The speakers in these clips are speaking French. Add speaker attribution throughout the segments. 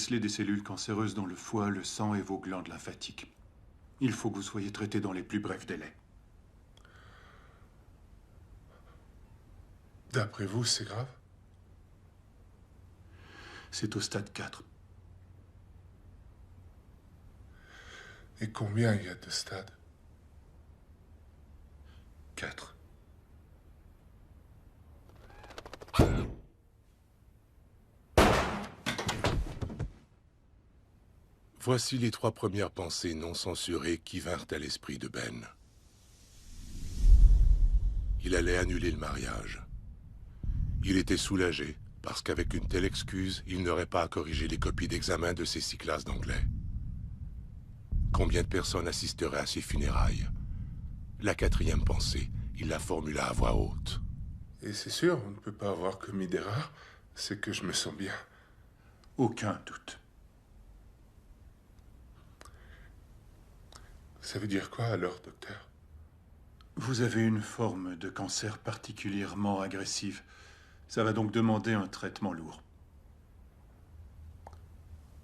Speaker 1: déceler des cellules cancéreuses dans le foie, le sang et vos glandes lymphatiques. Il faut que vous soyez traité dans les plus brefs délais.
Speaker 2: D'après vous, c'est grave?
Speaker 1: C'est au stade 4.
Speaker 2: Et combien il y a de stades?
Speaker 1: 4.
Speaker 3: Voici les 3 premières pensées non censurées qui vinrent à l'esprit de Ben. Il allait annuler le mariage. Il était soulagé, parce qu'avec une telle excuse, il n'aurait pas à corriger les copies d'examen de ses 6 classes d'anglais. Combien de personnes assisteraient à ses funérailles? La 4e pensée, il la formula à voix haute.
Speaker 2: Et c'est sûr, on ne peut pas avoir commis d'erreur. C'est que je me sens bien.
Speaker 1: Aucun doute.
Speaker 2: Ça veut dire quoi alors, docteur?
Speaker 1: Vous avez une forme de cancer particulièrement agressive. Ça va donc demander un traitement lourd.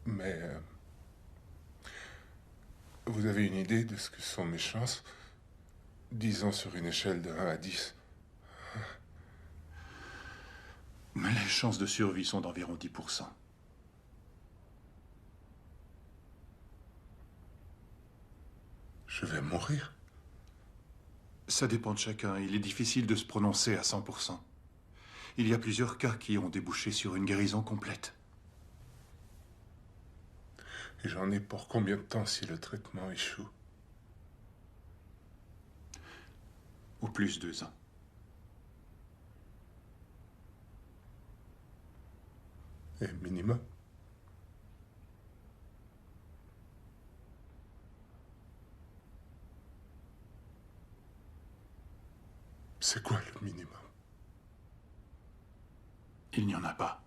Speaker 2: Mais... vous avez une idée de ce que sont mes chances? Disons sur une échelle de 1 à 10.
Speaker 1: Mais les chances de survie sont d'environ 10%.
Speaker 2: Je vais mourir.
Speaker 1: Ça dépend de chacun. Il est difficile de se prononcer à 100%. Il y a plusieurs cas qui ont débouché sur une guérison complète.
Speaker 2: Et j'en ai pour combien de temps si le traitement échoue?
Speaker 1: Au plus 2 ans.
Speaker 2: Et minimum? C'est quoi le minimum?
Speaker 1: Il n'y en a pas.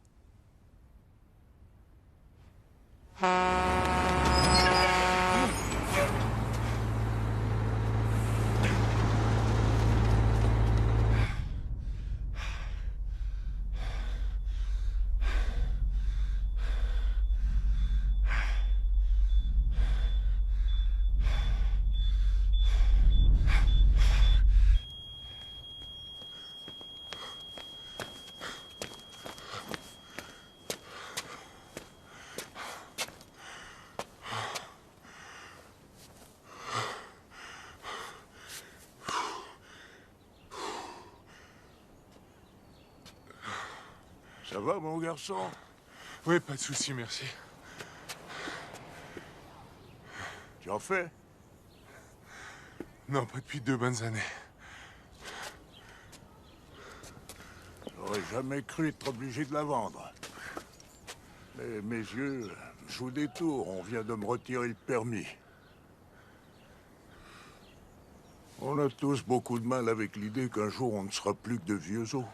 Speaker 4: Ça va, mon garçon?
Speaker 2: Oui, pas de souci, merci.
Speaker 4: Tu en fais?
Speaker 2: Non, pas depuis 2 bonnes années.
Speaker 4: J'aurais jamais cru être obligé de la vendre. Mais mes yeux jouent des tours. On vient de me retirer le permis. On a tous beaucoup de mal avec l'idée qu'un jour on ne sera plus que de vieux os.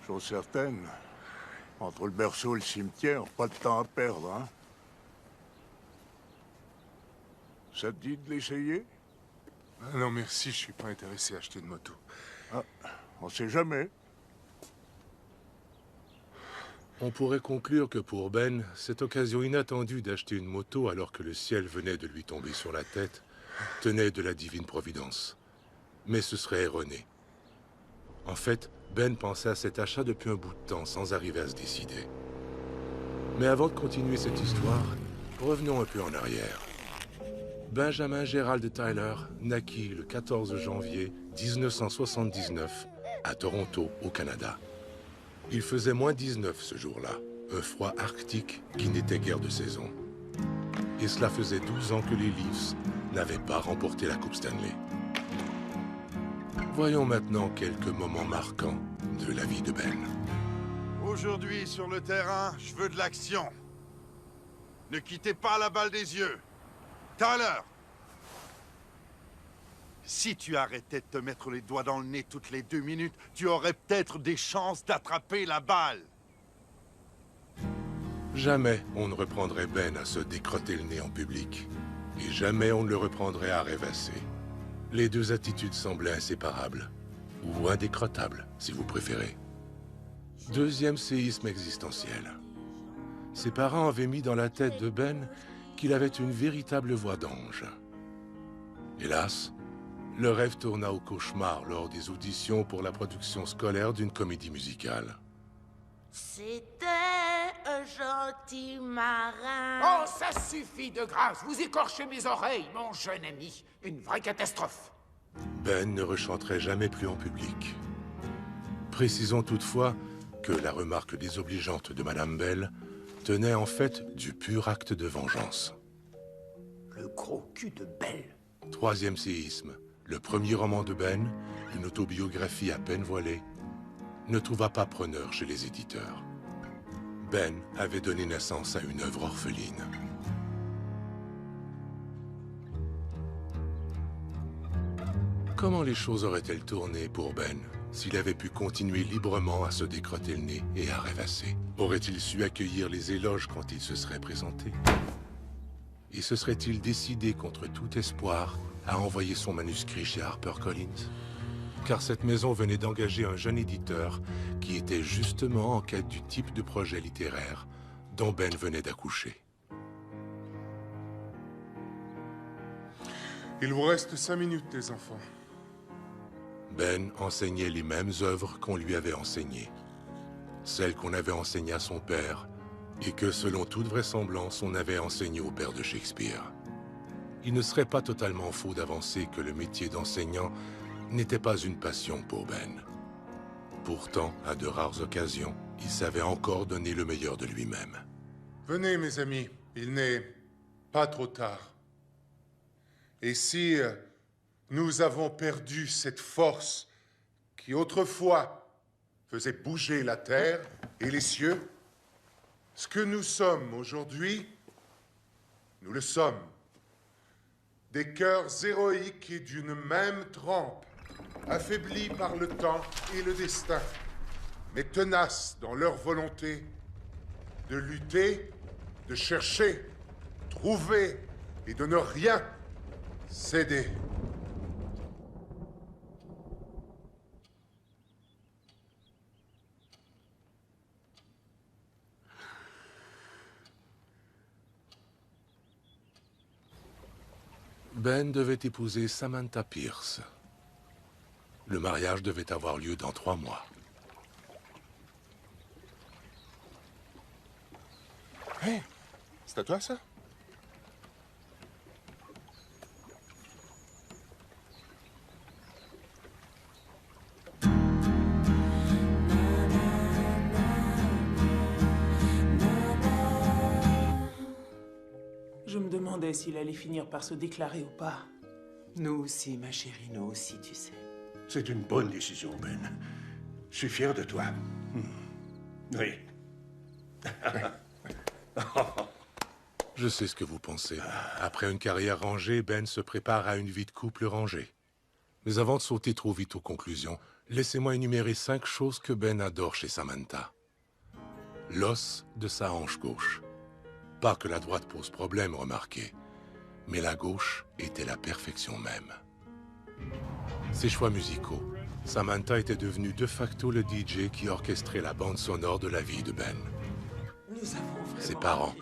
Speaker 4: Chose certaine, entre le berceau et le cimetière, pas de temps à perdre, hein? Ça te dit de l'essayer?
Speaker 2: Ah non, merci, je suis pas intéressé à acheter une moto.
Speaker 4: Ah, on sait jamais.
Speaker 3: On pourrait conclure que pour Ben, cette occasion inattendue d'acheter une moto alors que le ciel venait de lui tomber sur la tête tenait de la divine providence. Mais ce serait erroné. En fait, Ben pensait à cet achat depuis un bout de temps sans arriver à se décider. Mais avant de continuer cette histoire, revenons un peu en arrière. Benjamin Gerald Tyler naquit le 14 janvier 1979 à Toronto, au Canada. Il faisait moins 19 ce jour-là, un froid arctique qui n'était guère de saison. Et cela faisait 12 ans que les Leafs n'avaient pas remporté la Coupe Stanley. Voyons maintenant quelques moments marquants de la vie de Ben.
Speaker 5: Aujourd'hui, sur le terrain, je veux de l'action. Ne quittez pas la balle des yeux. Tyler! Si tu arrêtais de te mettre les doigts dans le nez toutes les 2 minutes, tu aurais peut-être des chances d'attraper la balle.
Speaker 3: Jamais on ne reprendrait Ben à se décrotter le nez en public. Et jamais on ne le reprendrait à rêvasser. Les deux attitudes semblaient inséparables. Ou indécrottables, si vous préférez. Deuxième séisme existentiel. Ses parents avaient mis dans la tête de Ben qu'il avait une véritable voix d'ange. Hélas, le rêve tourna au cauchemar lors des auditions pour la production scolaire d'une comédie musicale.
Speaker 6: C'était un gentil marin.
Speaker 7: Oh, ça suffit de grâce. Vous écorchez mes oreilles, mon jeune ami. Une vraie catastrophe.
Speaker 3: Ben ne rechanterait jamais plus en public. Précisons toutefois que la remarque désobligeante de Madame Bell tenait en fait du pur acte de vengeance.
Speaker 7: Le gros cul de Belle.
Speaker 3: Troisième séisme, le premier roman de Ben, une autobiographie à peine voilée, ne trouva pas preneur chez les éditeurs. Ben avait donné naissance à une œuvre orpheline. Comment les choses auraient-elles tourné pour Ben s'il avait pu continuer librement à se décrotter le nez et à rêvasser? Aurait-il su accueillir les éloges quand il se serait présenté? Et se serait-il décidé contre tout espoir à envoyer son manuscrit chez HarperCollins? Car cette maison venait d'engager un jeune éditeur qui était justement en quête du type de projet littéraire dont Ben venait d'accoucher.
Speaker 2: Il vous reste 5 minutes, les enfants.
Speaker 3: Ben enseignait les mêmes œuvres qu'on lui avait enseignées. Celles qu'on avait enseignées à son père et que, selon toute vraisemblance, on avait enseignées au père de Shakespeare. Il ne serait pas totalement faux d'avancer que le métier d'enseignant n'était pas une passion pour Ben. Pourtant, à de rares occasions, il savait encore donner le meilleur de lui-même.
Speaker 2: Venez, mes amis, il n'est pas trop tard. Et si nous avons perdu cette force qui autrefois faisait bouger la terre et les cieux, ce que nous sommes aujourd'hui, nous le sommes. Des cœurs héroïques et d'une même trempe, affaiblis par le temps et le destin, mais tenaces dans leur volonté de lutter, de chercher, trouver et de ne rien céder.
Speaker 3: Ben devait épouser Samantha Pierce. Le mariage devait avoir lieu dans 3 mois.
Speaker 2: Hé, c'est à toi, ça?
Speaker 8: Je me demandais s'il allait finir par se déclarer ou pas. Nous aussi, ma chérie, nous aussi, tu sais.
Speaker 9: C'est une bonne décision, Ben. Je suis fier de toi. Oui.
Speaker 3: Je sais ce que vous pensez. Après une carrière rangée, Ben se prépare à une vie de couple rangée. Mais avant de sauter trop vite aux conclusions, laissez-moi énumérer 5 choses que Ben adore chez Samantha. L'os de sa hanche gauche. Pas que la droite pose problème, remarquez, mais la gauche était la perfection même. Ses choix musicaux. Samantha était devenue de facto le DJ qui orchestrait la bande sonore de la vie de Ben. Ses parents.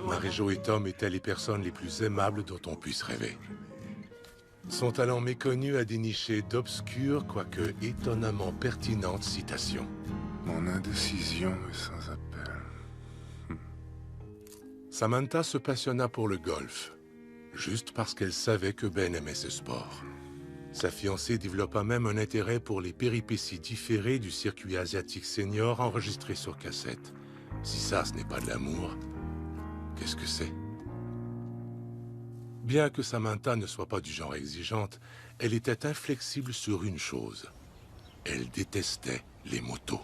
Speaker 3: Marie-Jo et Tom étaient les personnes les plus aimables dont on puisse rêver. Son talent méconnu a déniché d'obscures, quoique étonnamment pertinentes citations.
Speaker 2: Mon indécision est sans appel.
Speaker 3: Samantha se passionna pour le golf, juste parce qu'elle savait que Ben aimait ce sport. Sa fiancée développa même un intérêt pour les péripéties différées du circuit asiatique senior enregistré sur cassette. Si ça, ce n'est pas de l'amour, qu'est-ce que c'est? Bien que Samantha ne soit pas du genre exigeante, elle était inflexible sur une chose. Elle détestait les motos.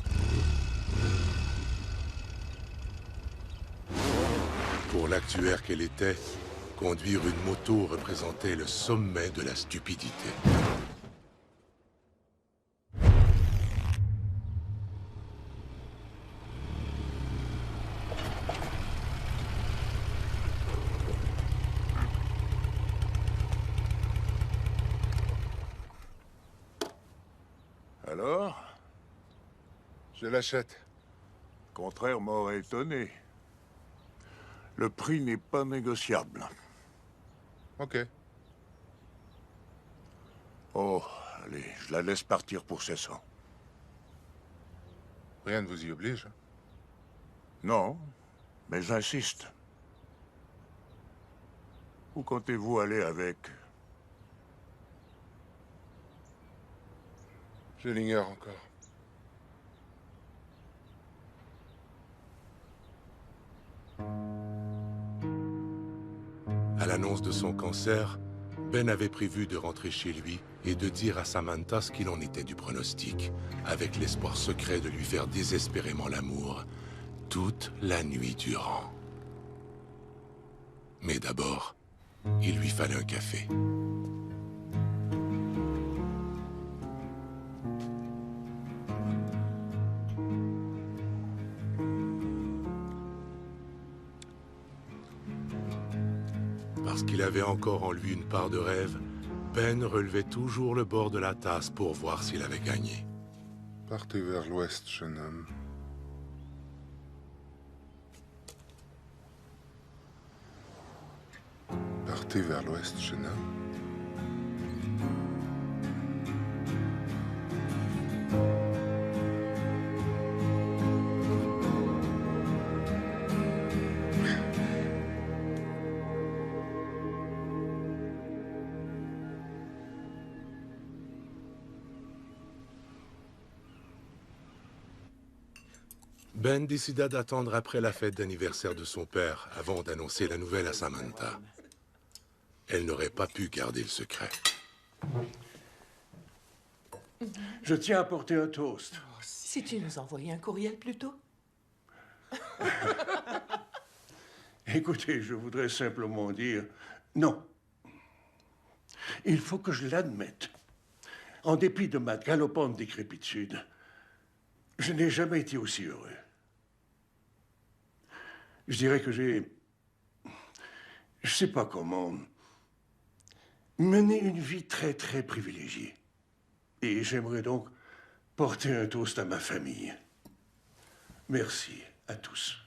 Speaker 3: Pour l'actuaire qu'elle était, conduire une moto représentait le sommet de la stupidité.
Speaker 4: Alors,
Speaker 2: Je l'achète.
Speaker 4: contraire m'aurait étonné. Le prix n'est pas négociable.
Speaker 2: Ok.
Speaker 4: Oh, allez, je la laisse partir pour 700.
Speaker 2: Rien ne vous y oblige.
Speaker 4: Non, mais j'insiste. Où comptez-vous aller avec?
Speaker 2: Je l'ignore encore.
Speaker 3: À l'annonce de son cancer, Ben avait prévu de rentrer chez lui et de dire à Samantha ce qu'il en était du pronostic, avec l'espoir secret de lui faire désespérément l'amour, toute la nuit durant. Mais d'abord, il lui fallait un café. Parce qu'il avait encore en lui une part de rêve, Ben relevait toujours le bord de la tasse pour voir s'il avait gagné.
Speaker 2: Partez vers l'ouest, jeune homme. Partez vers l'ouest, jeune homme.
Speaker 3: Ben décida d'attendre après la fête d'anniversaire de son père avant d'annoncer la nouvelle à Samantha. Elle n'aurait pas pu garder le secret.
Speaker 9: Je tiens à porter un toast.
Speaker 8: Si tu nous envoyais un courriel plus tôt.
Speaker 9: Écoutez, je voudrais simplement dire non. Il faut que je l'admette. En dépit de ma galopante décrépitude, je n'ai jamais été aussi heureux. Je dirais que j'ai, je sais pas comment, mené une vie très, très privilégiée. Et j'aimerais donc porter un toast à ma famille. Merci à tous.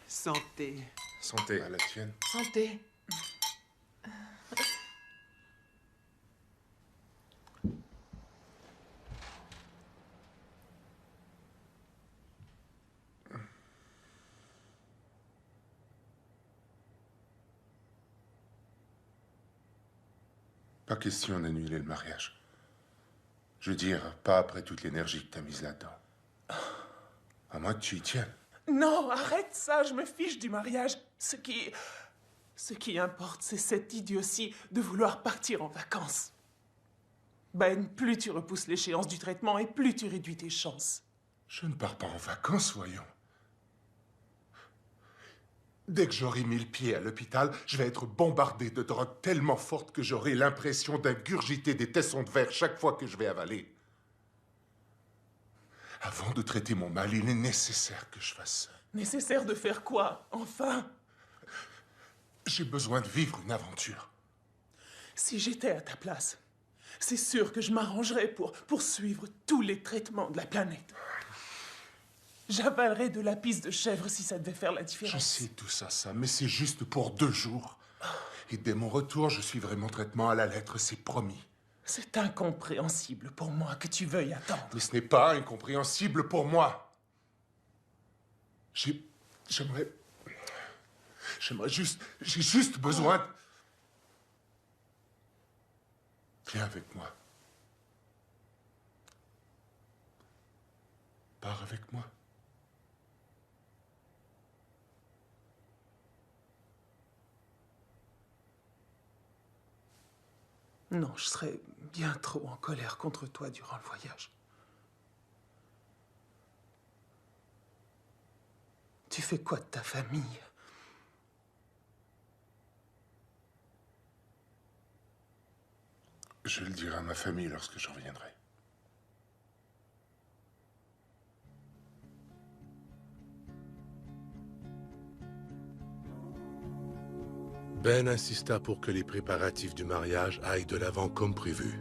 Speaker 8: Santé.
Speaker 2: Santé. À la tienne.
Speaker 8: Santé.
Speaker 2: Pas question d'annuler le mariage. Je veux dire, pas après toute l'énergie que t'as mise là-dedans. À moins que tu y tiennes.
Speaker 8: Non, arrête ça, je me fiche du mariage. Ce qui importe, c'est cette idiotie de vouloir partir en vacances. Ben, plus tu repousses l'échéance du traitement et plus tu réduis tes chances.
Speaker 2: Je ne pars pas en vacances, voyons. Dès que j'aurai mis le pied à l'hôpital, je vais être bombardé de drogue tellement forte que j'aurai l'impression d'ingurgiter des tessons de verre chaque fois que je vais avaler. Avant de traiter mon mal, il est nécessaire que je fasse ça.
Speaker 8: Nécessaire de faire quoi, enfin?
Speaker 2: J'ai besoin de vivre une aventure.
Speaker 8: Si j'étais à ta place, c'est sûr que je m'arrangerais pour poursuivre tous les traitements de la planète. J'avalerais de la pisse de chèvre si ça devait faire la différence.
Speaker 2: Je sais tout ça, mais c'est juste pour 2 jours. Et dès mon retour, je suivrai mon traitement à la lettre, c'est promis.
Speaker 8: C'est incompréhensible pour moi que tu veuilles attendre.
Speaker 2: Mais ce n'est pas incompréhensible pour moi. J'aimerais juste... J'ai juste besoin de... Viens avec moi. Pars avec moi.
Speaker 8: Non, je serais bien trop en colère contre toi durant le voyage. Tu fais quoi de ta famille?
Speaker 2: Je le dirai à ma famille lorsque je reviendrai.
Speaker 3: Ben insista pour que les préparatifs du mariage aillent de l'avant comme prévu.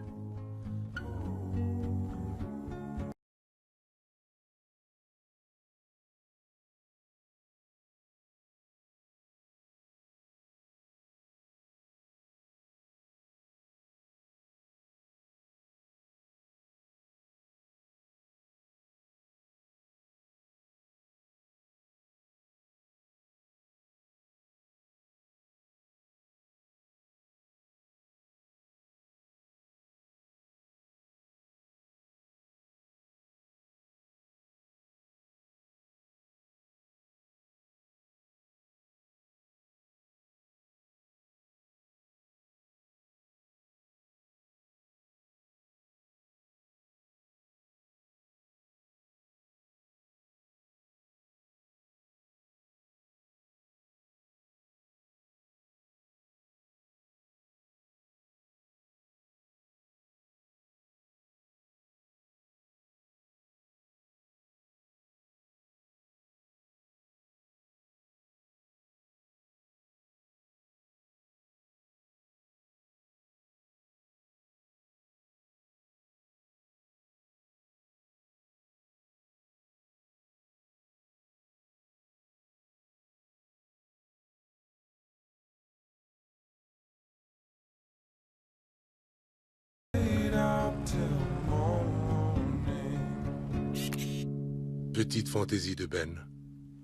Speaker 3: Petite fantaisie de Ben.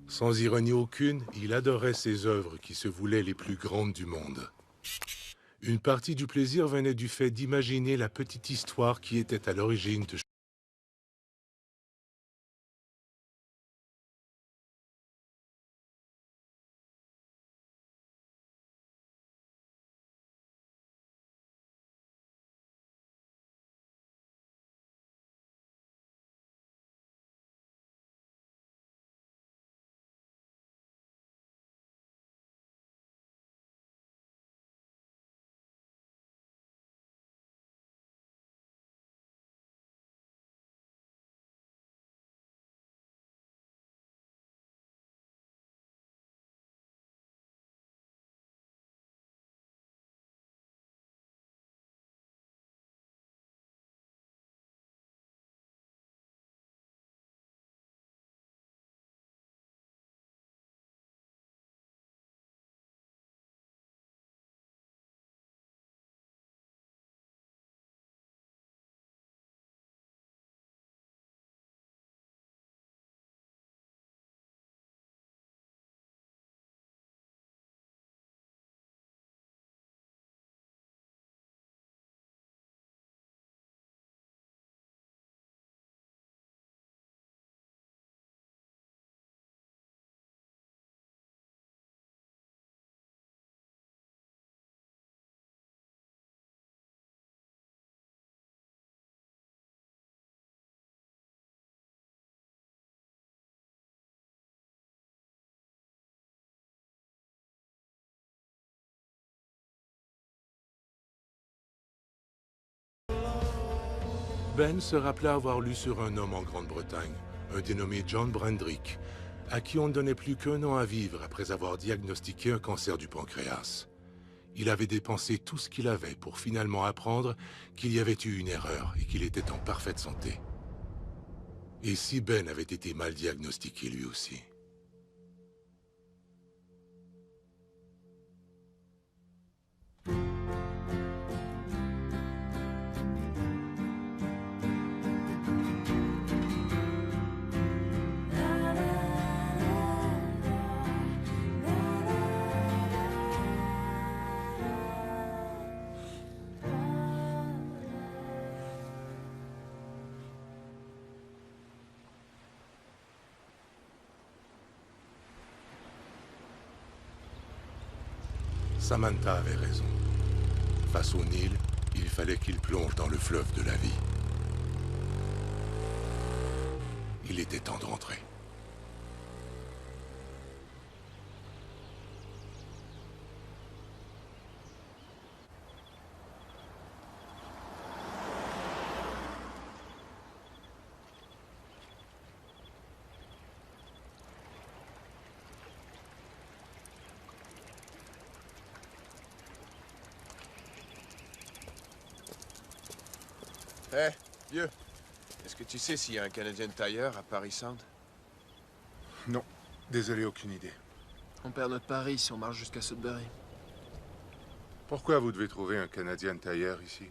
Speaker 3: Sans ironie aucune, il adorait ses œuvres qui se voulaient les plus grandes du monde. Une partie du plaisir venait du fait d'imaginer la petite histoire qui était à l'origine de... Ben se rappela avoir lu sur un homme en Grande-Bretagne, un dénommé John Brandrick, à qui on ne donnait plus qu'1 an à vivre après avoir diagnostiqué un cancer du pancréas. Il avait dépensé tout ce qu'il avait pour finalement apprendre qu'il y avait eu une erreur et qu'il était en parfaite santé. Et si Ben avait été mal diagnostiqué lui aussi? Samantha avait raison. Face au Nil, il fallait qu'il plonge dans le fleuve de la vie. Il était temps de rentrer.
Speaker 10: Hé, vieux, est-ce que tu sais s'il y a un Canadian Tire à Paris Sound?
Speaker 2: Non, désolé, aucune idée.
Speaker 11: On perd notre pari si on marche jusqu'à Sudbury.
Speaker 2: Pourquoi vous devez trouver un Canadian Tire ici?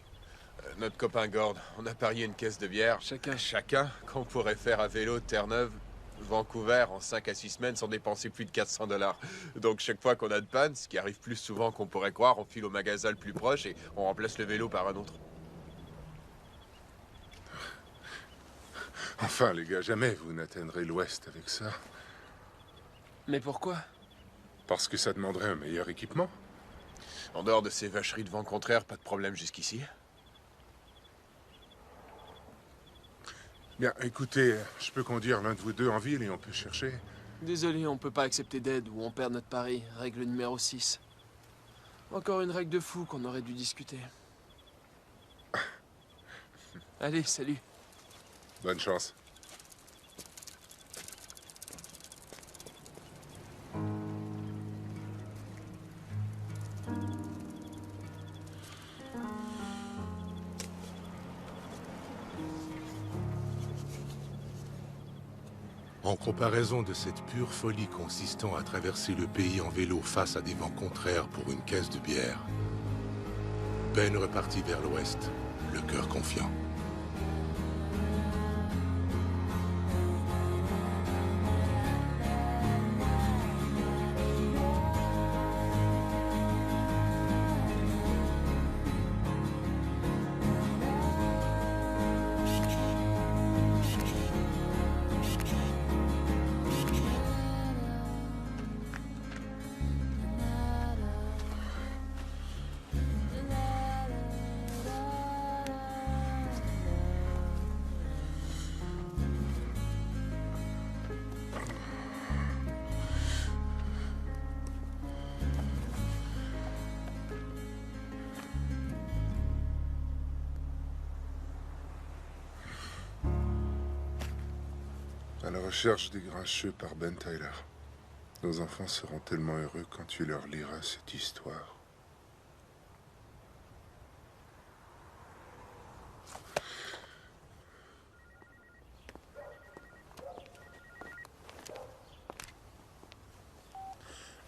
Speaker 10: Notre copain Gord, on a parié une caisse de bière. Chacun, qu'on pourrait faire à vélo de Terre-Neuve, Vancouver, en 5 à 6 semaines sans dépenser plus de 400 $. Donc chaque fois qu'on a de panne, ce qui arrive plus souvent qu'on pourrait croire, on file au magasin le plus proche et on remplace le vélo par un autre.
Speaker 2: Enfin, les gars, jamais vous n'atteindrez l'Ouest avec ça.
Speaker 11: Mais pourquoi?
Speaker 2: Parce que ça demanderait un meilleur équipement.
Speaker 10: En dehors de ces vacheries de vent contraire, pas de problème jusqu'ici.
Speaker 2: Bien, écoutez, je peux conduire l'un de vous deux en ville et on peut chercher.
Speaker 11: Désolé, on peut pas accepter d'aide ou on perd notre pari. Règle numéro 6. Encore une règle de fou qu'on aurait dû discuter. Allez, salut.
Speaker 2: Bonne chance.
Speaker 3: En comparaison de cette pure folie consistant à traverser le pays en vélo face à des vents contraires pour une caisse de bière, Ben repartit vers l'ouest, le cœur confiant.
Speaker 2: À la recherche des grincheux par Ben Tyler. Nos enfants seront tellement heureux quand tu leur liras cette histoire.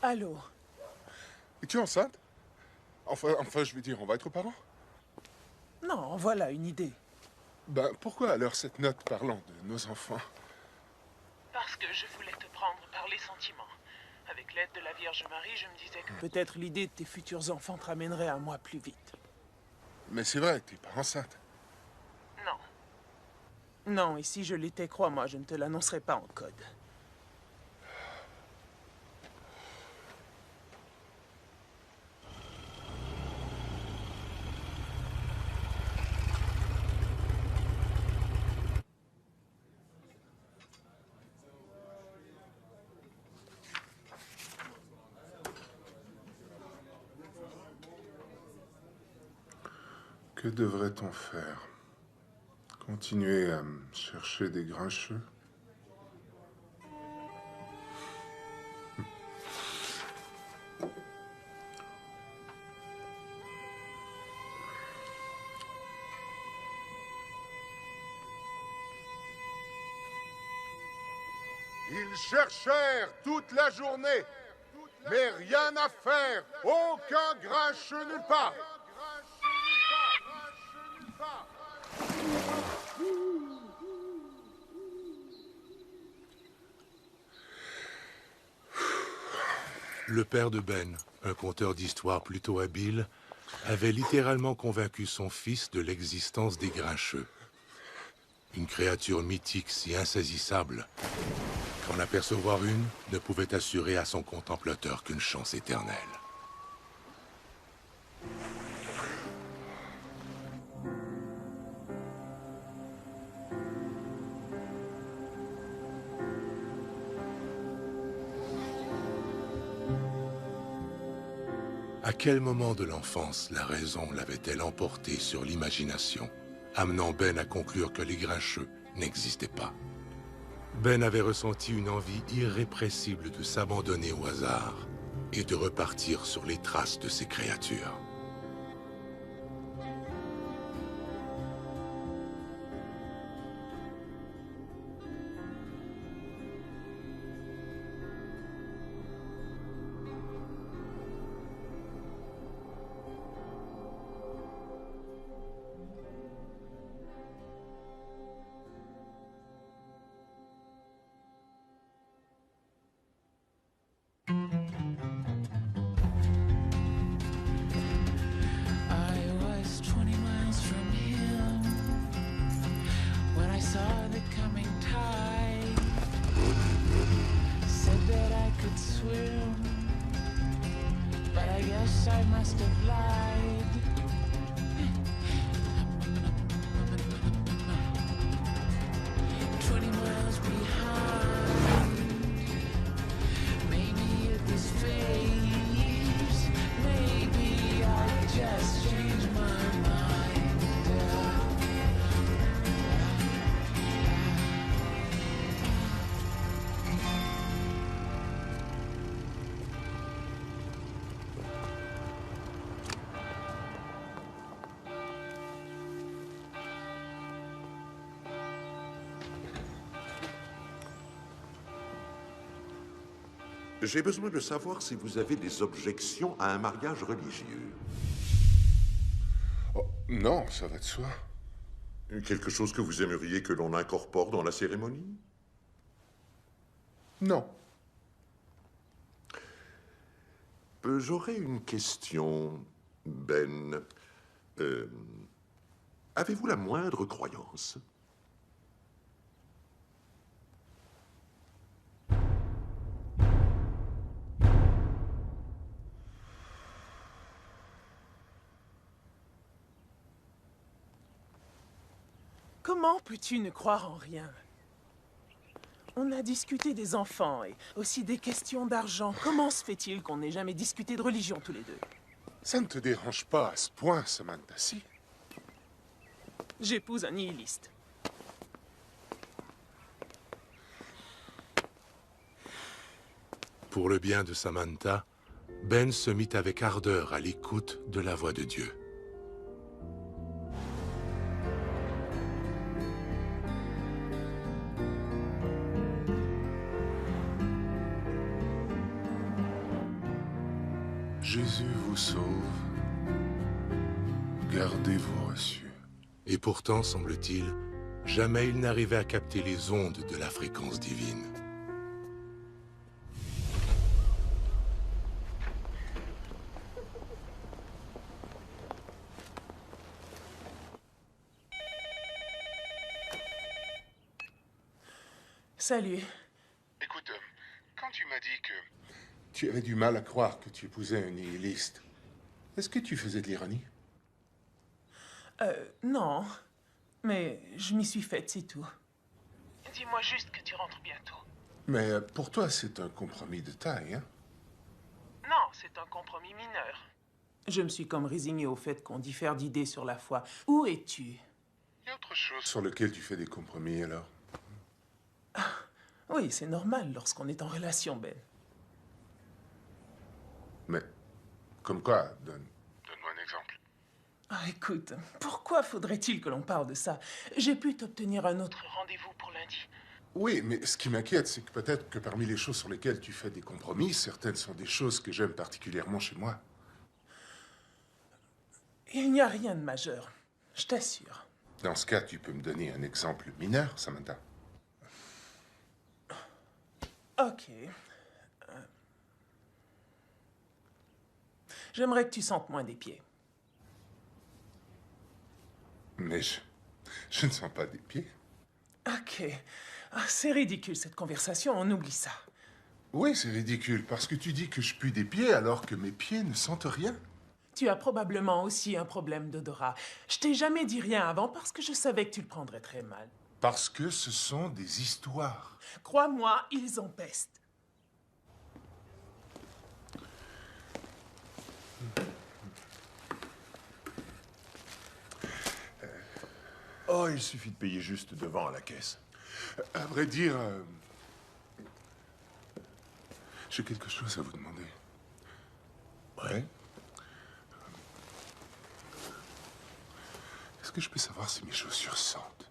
Speaker 8: Allô?
Speaker 2: Es-tu enceinte? Enfin, je veux dire, on va être parents?
Speaker 8: Non, voilà une idée.
Speaker 2: Ben, pourquoi alors cette note parlant de nos enfants?
Speaker 8: Parce que je voulais te prendre par les sentiments. Avec l'aide de la Vierge Marie, je me disais que peut-être l'idée de tes futurs enfants te ramènerait à moi plus vite.
Speaker 2: Mais c'est vrai, t'es pas enceinte.
Speaker 8: Non. Non, et si je l'étais, crois-moi, je ne te l'annoncerai pas en code.
Speaker 2: Que devrait-on faire? Continuer à chercher des grincheux? Ils cherchèrent toute la journée, mais rien à faire, aucun grincheux nulle part.
Speaker 3: Le père de Ben, un conteur d'histoires plutôt habile, avait littéralement convaincu son fils de l'existence des grincheux. Une créature mythique si insaisissable qu'en apercevoir une ne pouvait assurer à son contemplateur qu'une chance éternelle. À quel moment de l'enfance la raison l'avait-elle emporté sur l'imagination, amenant Ben à conclure que les grincheux n'existaient pas? Ben avait ressenti une envie irrépressible de s'abandonner au hasard et de repartir sur les traces de ces créatures.
Speaker 12: J'ai besoin de savoir si vous avez des objections à un mariage religieux.
Speaker 2: Oh, non, ça va de soi.
Speaker 12: Quelque chose que vous aimeriez que l'on incorpore dans la cérémonie?
Speaker 2: Non.
Speaker 12: J'aurais une question, Ben. Avez-vous la moindre croyance?
Speaker 8: Comment peux-tu ne croire en rien? On a discuté des enfants et aussi des questions d'argent. Comment se fait-il qu'on n'ait jamais discuté de religion tous les deux?
Speaker 2: Ça ne te dérange pas à ce point, Samantha, si?
Speaker 8: J'épouse un nihiliste.
Speaker 3: Pour le bien de Samantha, Ben se mit avec ardeur à l'écoute de la voix de Dieu.
Speaker 2: Jésus vous sauve. Gardez vos reçus.
Speaker 3: Et pourtant, semble-t-il, jamais il n'arrivait à capter les ondes de la fréquence divine.
Speaker 8: Salut.
Speaker 2: Écoute, quand tu m'as dit que tu avais du mal à croire que tu épousais un nihiliste, est-ce que tu faisais de l'ironie?
Speaker 8: Non. Mais je m'y suis faite, c'est tout. Dis-moi juste que tu rentres bientôt.
Speaker 2: Mais pour toi, c'est un compromis de taille, hein?
Speaker 8: Non, c'est un compromis mineur. Je me suis comme résigné au fait qu'on diffère d'idées sur la foi. Où es-tu?
Speaker 2: Il y a autre chose sur lequel tu fais des compromis, alors?
Speaker 8: Oui, c'est normal lorsqu'on est en relation, Ben.
Speaker 2: Mais, comme quoi? Donne-moi un exemple.
Speaker 8: Ah, écoute, pourquoi faudrait-il que l'on parle de ça? J'ai pu t'obtenir un autre rendez-vous pour lundi.
Speaker 2: Oui, mais ce qui m'inquiète, c'est que peut-être que parmi les choses sur lesquelles tu fais des compromis, certaines sont des choses que j'aime particulièrement chez moi.
Speaker 8: Il n'y a rien de majeur, je t'assure.
Speaker 2: Dans ce cas, tu peux me donner un exemple mineur, Samantha?
Speaker 8: Ok. J'aimerais que tu sentes moins des pieds.
Speaker 2: Mais je ne sens pas des pieds.
Speaker 8: Ok. Ah, c'est ridicule cette conversation, on oublie ça.
Speaker 2: Oui, c'est ridicule, parce que tu dis que je pue des pieds alors que mes pieds ne sentent rien.
Speaker 8: Tu as probablement aussi un problème d'odorat. Je t'ai jamais dit rien avant parce que je savais que tu le prendrais très mal.
Speaker 2: Parce que ce sont des histoires.
Speaker 8: Crois-moi, ils empestent.
Speaker 13: Oh, il suffit de payer juste devant à la caisse.
Speaker 2: À vrai dire, j'ai quelque chose à vous demander.
Speaker 13: Ouais?
Speaker 2: Est-ce que je peux savoir si mes chaussures sentent?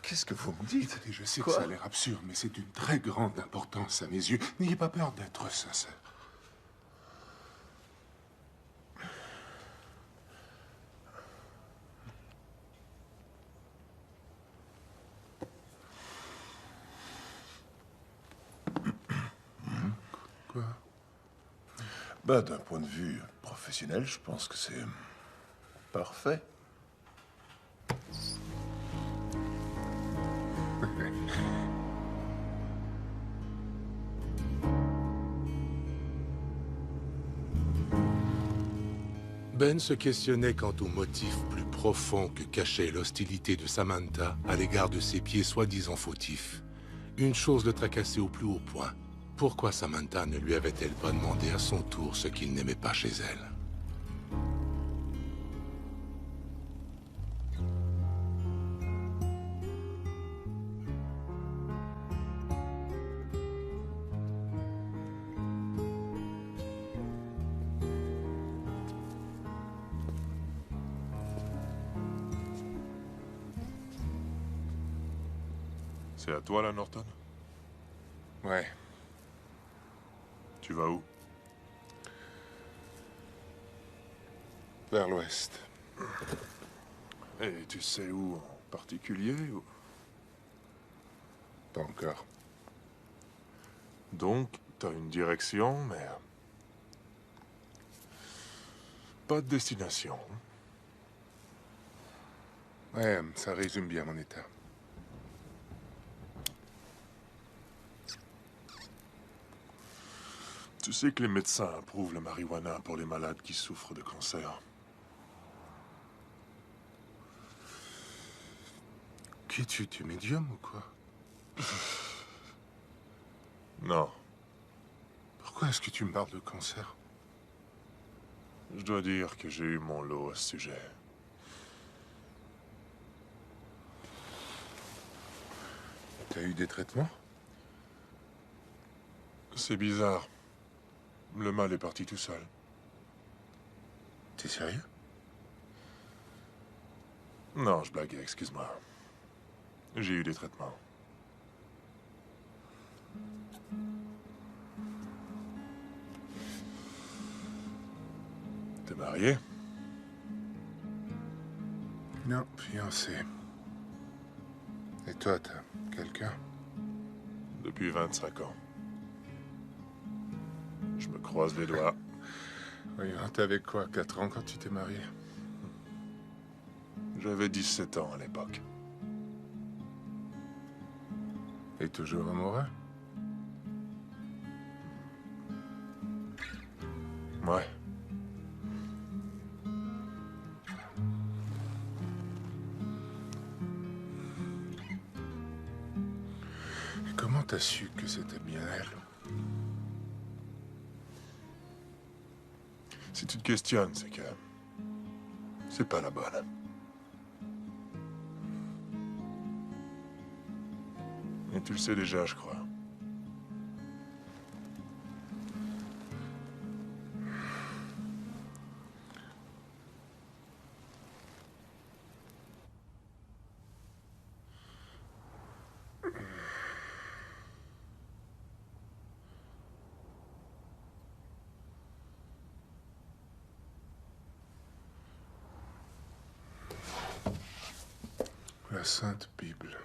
Speaker 13: Qu'est-ce que vous me dites?
Speaker 2: Écoutez, je sais que ça a l'air absurde, mais c'est d'une très grande importance à mes yeux. N'ayez pas peur d'être sincère. Quoi?
Speaker 13: Bah, d'un point de vue professionnel, je pense que c'est parfait.
Speaker 3: Ben se questionnait quant au motif plus profond que cachait l'hostilité de Samantha à l'égard de ses pieds soi-disant fautifs. Une chose le tracassait au plus haut point. Pourquoi Samantha ne lui avait-elle pas demandé à son tour ce qu'il n'aimait pas chez elle?
Speaker 14: C'est à toi, là, Norton?
Speaker 2: Ouais.
Speaker 14: Tu vas où?
Speaker 2: Vers l'ouest.
Speaker 14: Et tu sais où en particulier ou...
Speaker 2: Pas encore.
Speaker 14: Donc, t'as une direction, mais... pas de destination.
Speaker 2: Ouais, ça résume bien mon état.
Speaker 14: Tu sais que les médecins approuvent la marijuana pour les malades qui souffrent de cancer.
Speaker 2: Qui tu es médium ou quoi?
Speaker 14: Non.
Speaker 2: Pourquoi est-ce que tu me parles de cancer?
Speaker 14: Je dois dire que j'ai eu mon lot à ce sujet.
Speaker 2: T'as eu des traitements?
Speaker 14: C'est bizarre. Le mal est parti tout seul.
Speaker 2: T'es sérieux?
Speaker 14: Non, je blaguais, excuse-moi. J'ai eu des traitements. T'es marié?
Speaker 2: Non, fiancé. Et toi, t'as quelqu'un?
Speaker 14: Depuis 25 ans. Je me croise les doigts.
Speaker 2: Voyons, t'avais quoi, 4 ans quand tu t'es marié?
Speaker 14: J'avais 17 ans à l'époque.
Speaker 2: Et toujours amoureux?
Speaker 14: Ouais.
Speaker 2: Et comment t'as su que c'était bien elle?
Speaker 14: Si tu te questionnes, c'est que... c'est pas la bonne. Et tu le sais déjà, je crois.
Speaker 2: La Sainte Bible.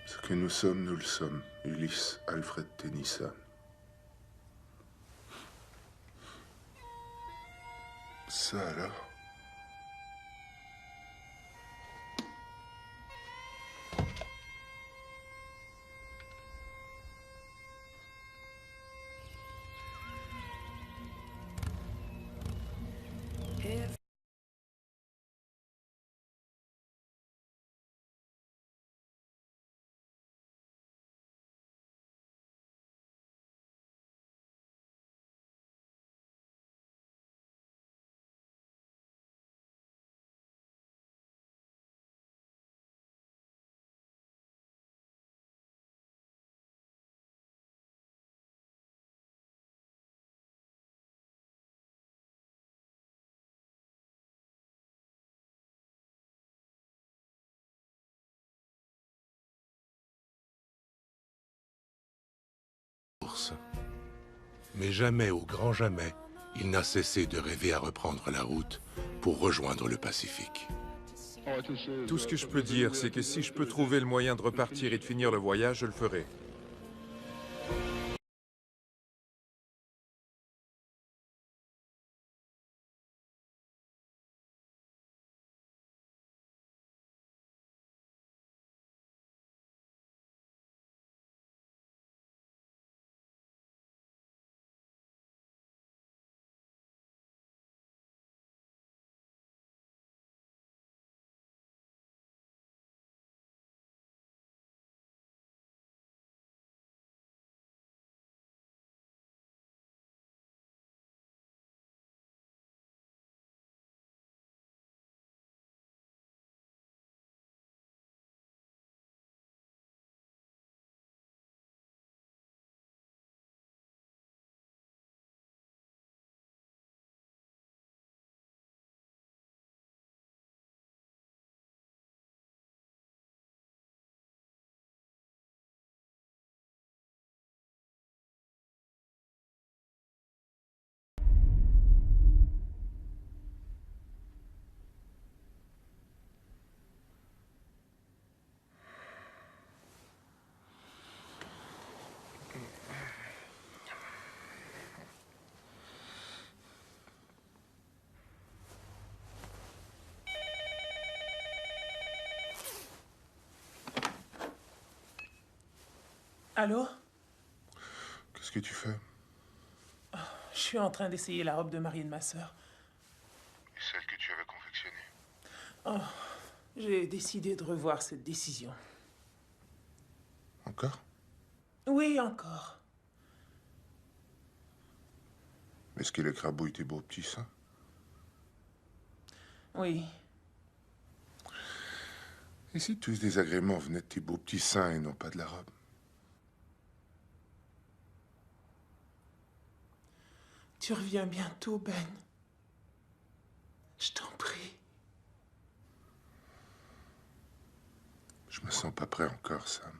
Speaker 2: Ce que nous sommes, nous le sommes. Ulysse Alfred Tennyson. Ça alors?
Speaker 3: Mais jamais, au grand jamais, il n'a cessé de rêver à reprendre la route pour rejoindre le Pacifique.
Speaker 15: Tout ce que je peux dire, c'est que si je peux trouver le moyen de repartir et de finir le voyage, je le ferai.
Speaker 8: Allô?
Speaker 2: Qu'est-ce que tu fais?
Speaker 8: Je suis en train d'essayer la robe de mariée de ma sœur.
Speaker 2: Et celle que tu avais confectionnée?
Speaker 8: Oh, j'ai décidé de revoir cette décision.
Speaker 2: Encore?
Speaker 8: Oui, encore.
Speaker 2: Est-ce qu'il écrabouille tes beaux petits seins?
Speaker 8: Oui.
Speaker 2: Et si tous ces désagréments venaient de tes beaux petits seins et non pas de la robe?
Speaker 8: Tu reviens bientôt, Ben. Je t'en prie.
Speaker 2: Je me sens pas prêt encore, Sam.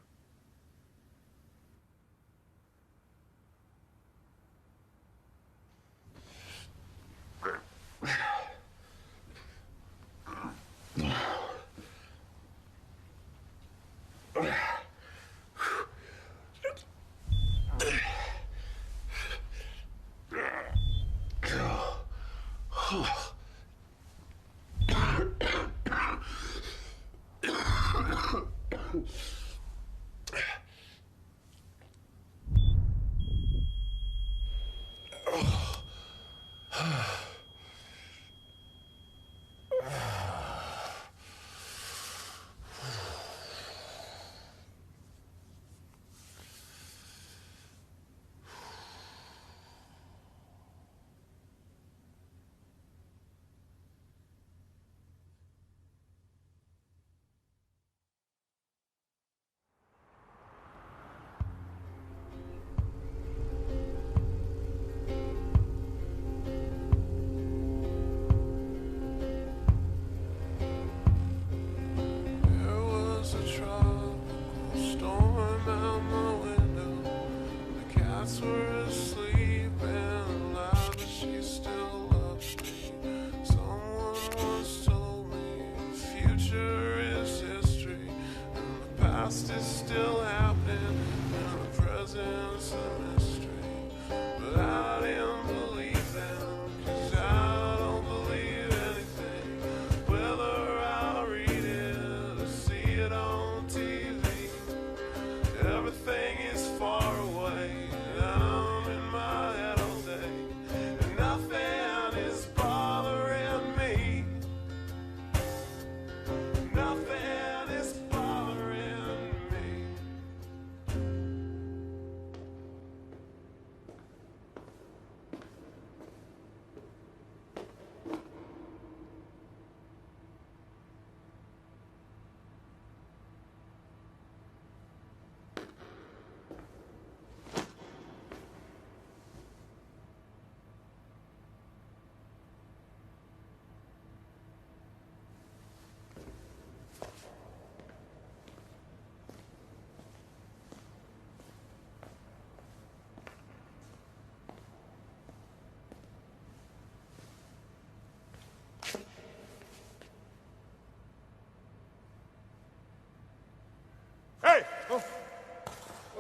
Speaker 2: Hey!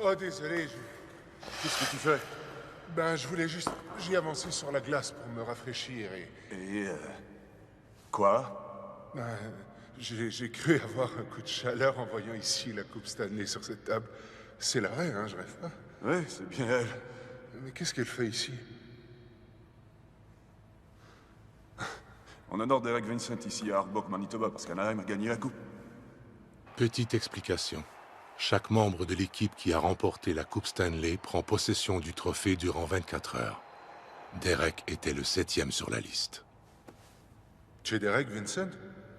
Speaker 2: Oh, désolé,
Speaker 13: Qu'est-ce que tu fais?
Speaker 2: Ben, je voulais juste... J'ai avancé sur la glace pour me rafraîchir et...
Speaker 13: Quoi?
Speaker 2: Ben, j'ai cru avoir un coup de chaleur en voyant ici la coupe Stanley sur cette table. C'est la vraie, hein, je rêve pas.
Speaker 13: Ouais, c'est bien elle.
Speaker 2: Mais qu'est-ce qu'elle fait ici?
Speaker 13: On honore Derek Vincent ici à Arbok, Manitoba, parce qu'Anaheim a gagné la coupe.
Speaker 3: Petite explication. Chaque membre de l'équipe qui a remporté la Coupe Stanley prend possession du trophée durant 24 heures. Derek était le 7e sur la liste.
Speaker 2: Tu es Derek Vincent?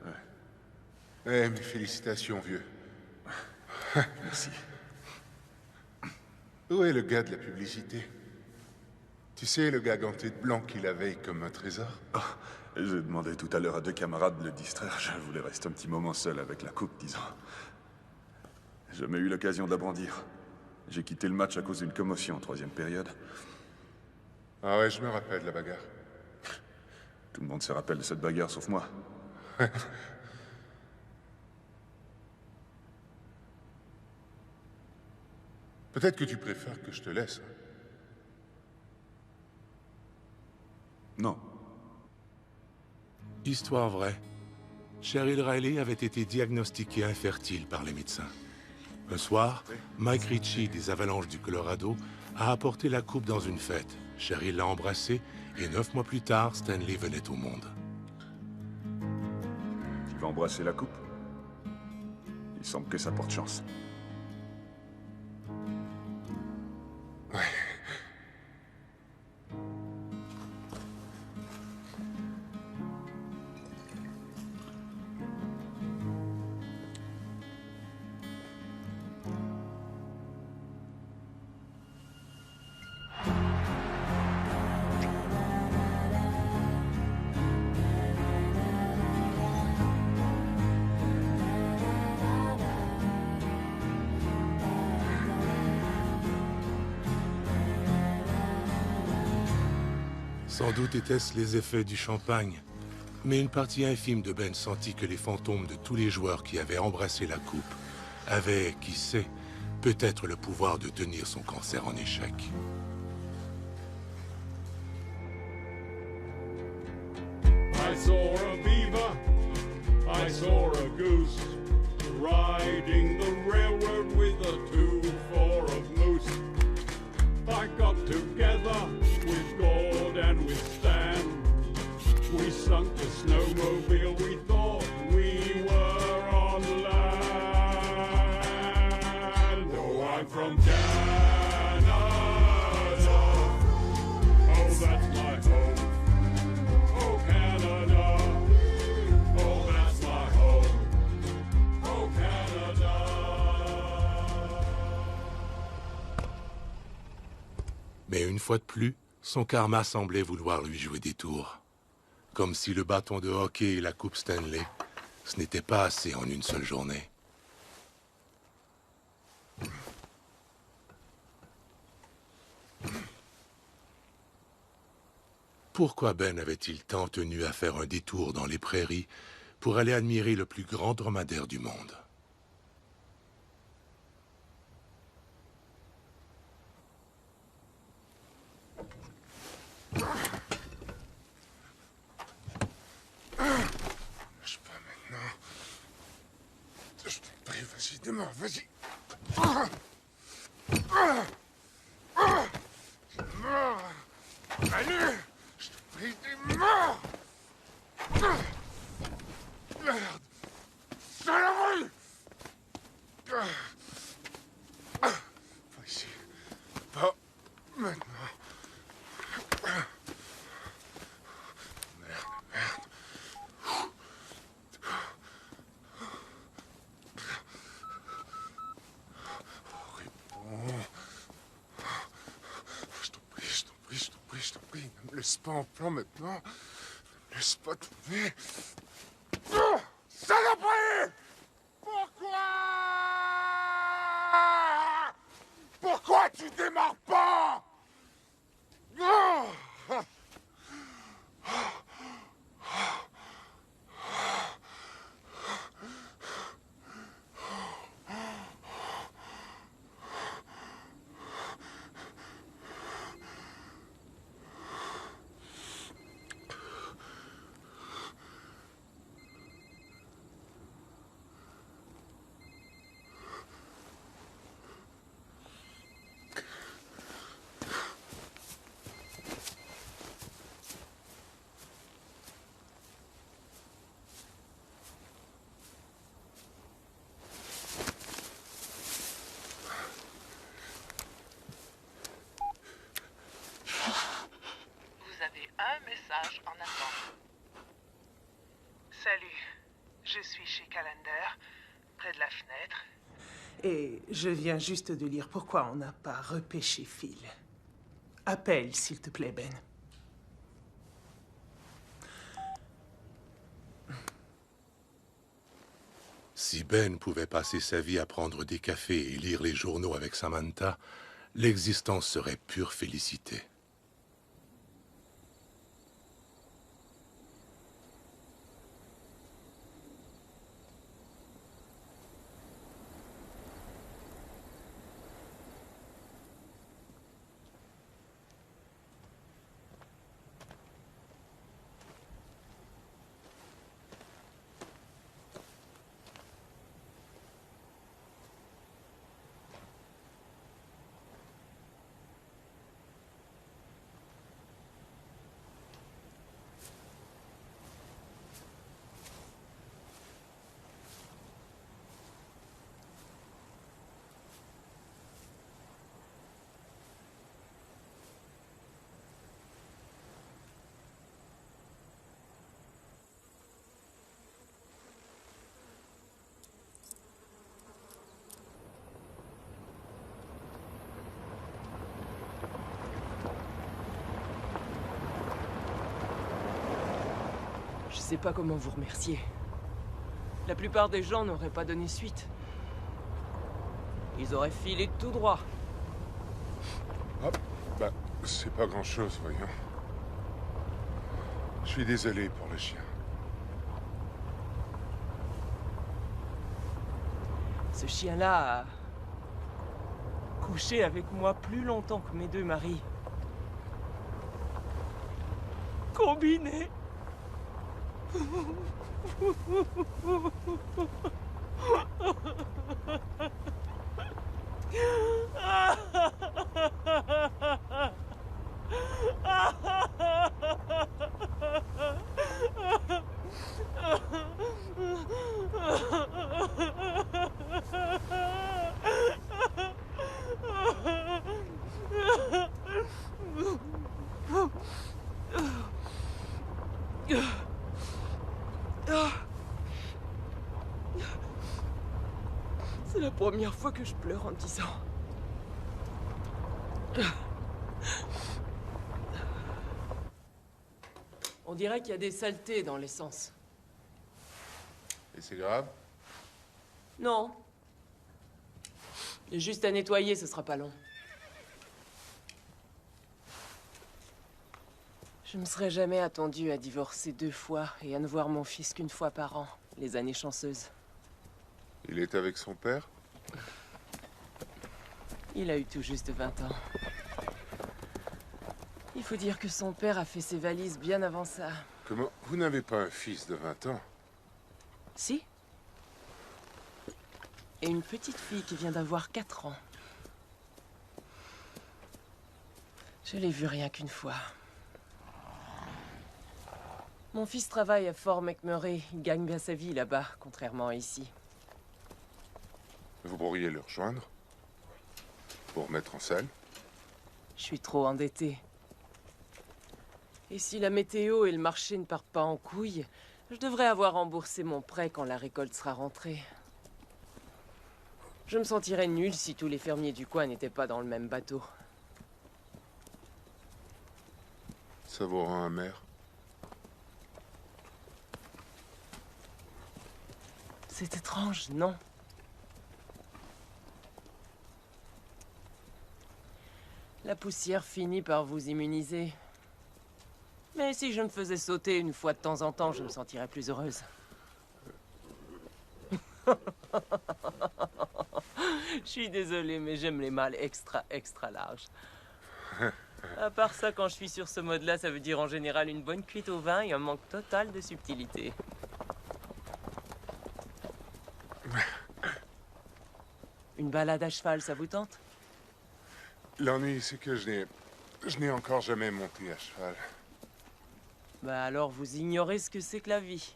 Speaker 2: Ouais. Eh, mes félicitations, vieux.
Speaker 13: Merci.
Speaker 2: Où est le gars de la publicité? Tu sais, le gars ganté de blanc qui la veille comme un trésor?
Speaker 13: Oh, j'ai demandé tout à l'heure à 2 camarades de le distraire. Je voulais rester un petit moment seul avec la coupe, disons. J'ai jamais eu l'occasion d'abrandir. J'ai quitté le match à cause d'une commotion en 3e période.
Speaker 2: Ah ouais, je me rappelle de la bagarre.
Speaker 13: Tout le monde se rappelle de cette bagarre, sauf moi.
Speaker 2: Peut-être que tu préfères que je te laisse.
Speaker 13: Non.
Speaker 3: Histoire vraie. Cheryl Riley avait été diagnostiquée infertile par les médecins. Un soir, Mike Ritchie des Avalanches du Colorado a apporté la coupe dans une fête. Cheryl l'a embrassée et 9 mois plus tard, Stanley venait au monde.
Speaker 13: Tu vas embrasser la coupe? Il semble que ça porte chance.
Speaker 3: Sans doute étaient-ce les effets du champagne, mais une partie infime de Ben sentit que les fantômes de tous les joueurs qui avaient embrassé la coupe avaient, qui sait, peut-être le pouvoir de tenir son cancer en échec.
Speaker 16: I saw a beaver, I saw a goose, riding the railroad with a 2-4 of moose. I got together with Gord and with Stan. We sunk the snowmobile, we thought we were on land. Oh, I'm from Canada, oh, that's my home. Oh, Canada, oh, that's my home. Oh, Canada.
Speaker 3: Mais une fois de plus, son karma semblait vouloir lui jouer des tours. Comme si le bâton de hockey et la coupe Stanley, ce n'était pas assez en une seule journée. Pourquoi Ben avait-il tant tenu à faire un détour dans les prairies pour aller admirer le plus grand dromadaire du monde?
Speaker 2: Je peux maintenant. Je t'en prie, vas-y, démarre, vas-y. Allez, je t'en prie, démarre. Merde. Saloperie. Pas ici. Pas maintenant. Ne me laisse pas en plan maintenant. Ne me laisse pas tomber. Oh, saloperie! Pourquoi? Pourquoi tu démarres pas? Oh!
Speaker 17: Un message en attente. Salut, je suis chez Callender, près de la fenêtre.
Speaker 8: Et je viens juste de lire pourquoi on n'a pas repêché Phil. Appelle, s'il te plaît, Ben.
Speaker 3: Si Ben pouvait passer sa vie à prendre des cafés et lire les journaux avec Samantha, l'existence serait pure félicité.
Speaker 18: Je sais pas comment vous remercier. La plupart des gens n'auraient pas donné suite. Ils auraient filé tout droit.
Speaker 2: Hop, bah, c'est pas grand-chose, voyons. Je suis désolé pour le chien.
Speaker 18: Ce chien-là a couché avec moi plus longtemps que mes deux maris. Combinés. C'est la première fois que je pleure en 10 ans. On dirait qu'il y a des saletés dans l'essence.
Speaker 2: Et c'est grave?
Speaker 18: Non. Il y a juste à nettoyer, ce sera pas long. Je ne serais jamais attendu à divorcer 2 fois et à ne voir mon fils qu'une fois par an, les années chanceuses.
Speaker 2: Il est avec son père?
Speaker 18: Il a eu tout juste 20 ans. Il faut dire que son père a fait ses valises bien avant ça.
Speaker 2: Comment? Vous n'avez pas un fils de 20 ans?
Speaker 18: Si. Et une petite fille qui vient d'avoir 4 ans. Je l'ai vue rien qu'une fois. Mon fils travaille à Fort McMurray. Il gagne bien sa vie là-bas, contrairement à ici.
Speaker 2: Vous pourriez le rejoindre? Pour mettre en selle?
Speaker 18: Je suis trop endettée. Et si la météo et le marché ne partent pas en couille, je devrais avoir remboursé mon prêt quand la récolte sera rentrée. Je me sentirais nulle si tous les fermiers du coin n'étaient pas dans le même bateau.
Speaker 2: Ça vous rend amer?
Speaker 18: C'est étrange, non? La poussière finit par vous immuniser. Mais si je me faisais sauter une fois de temps en temps, je me sentirais plus heureuse. Je suis désolée, mais j'aime les mâles extra larges. À part ça, quand je suis sur ce mode-là, ça veut dire en général une bonne cuite au vin et un manque total de subtilité. Une balade à cheval, ça vous tente?
Speaker 2: L'ennui, c'est que je n'ai encore jamais monté à cheval.
Speaker 18: Bah alors, vous ignorez ce que c'est que la vie.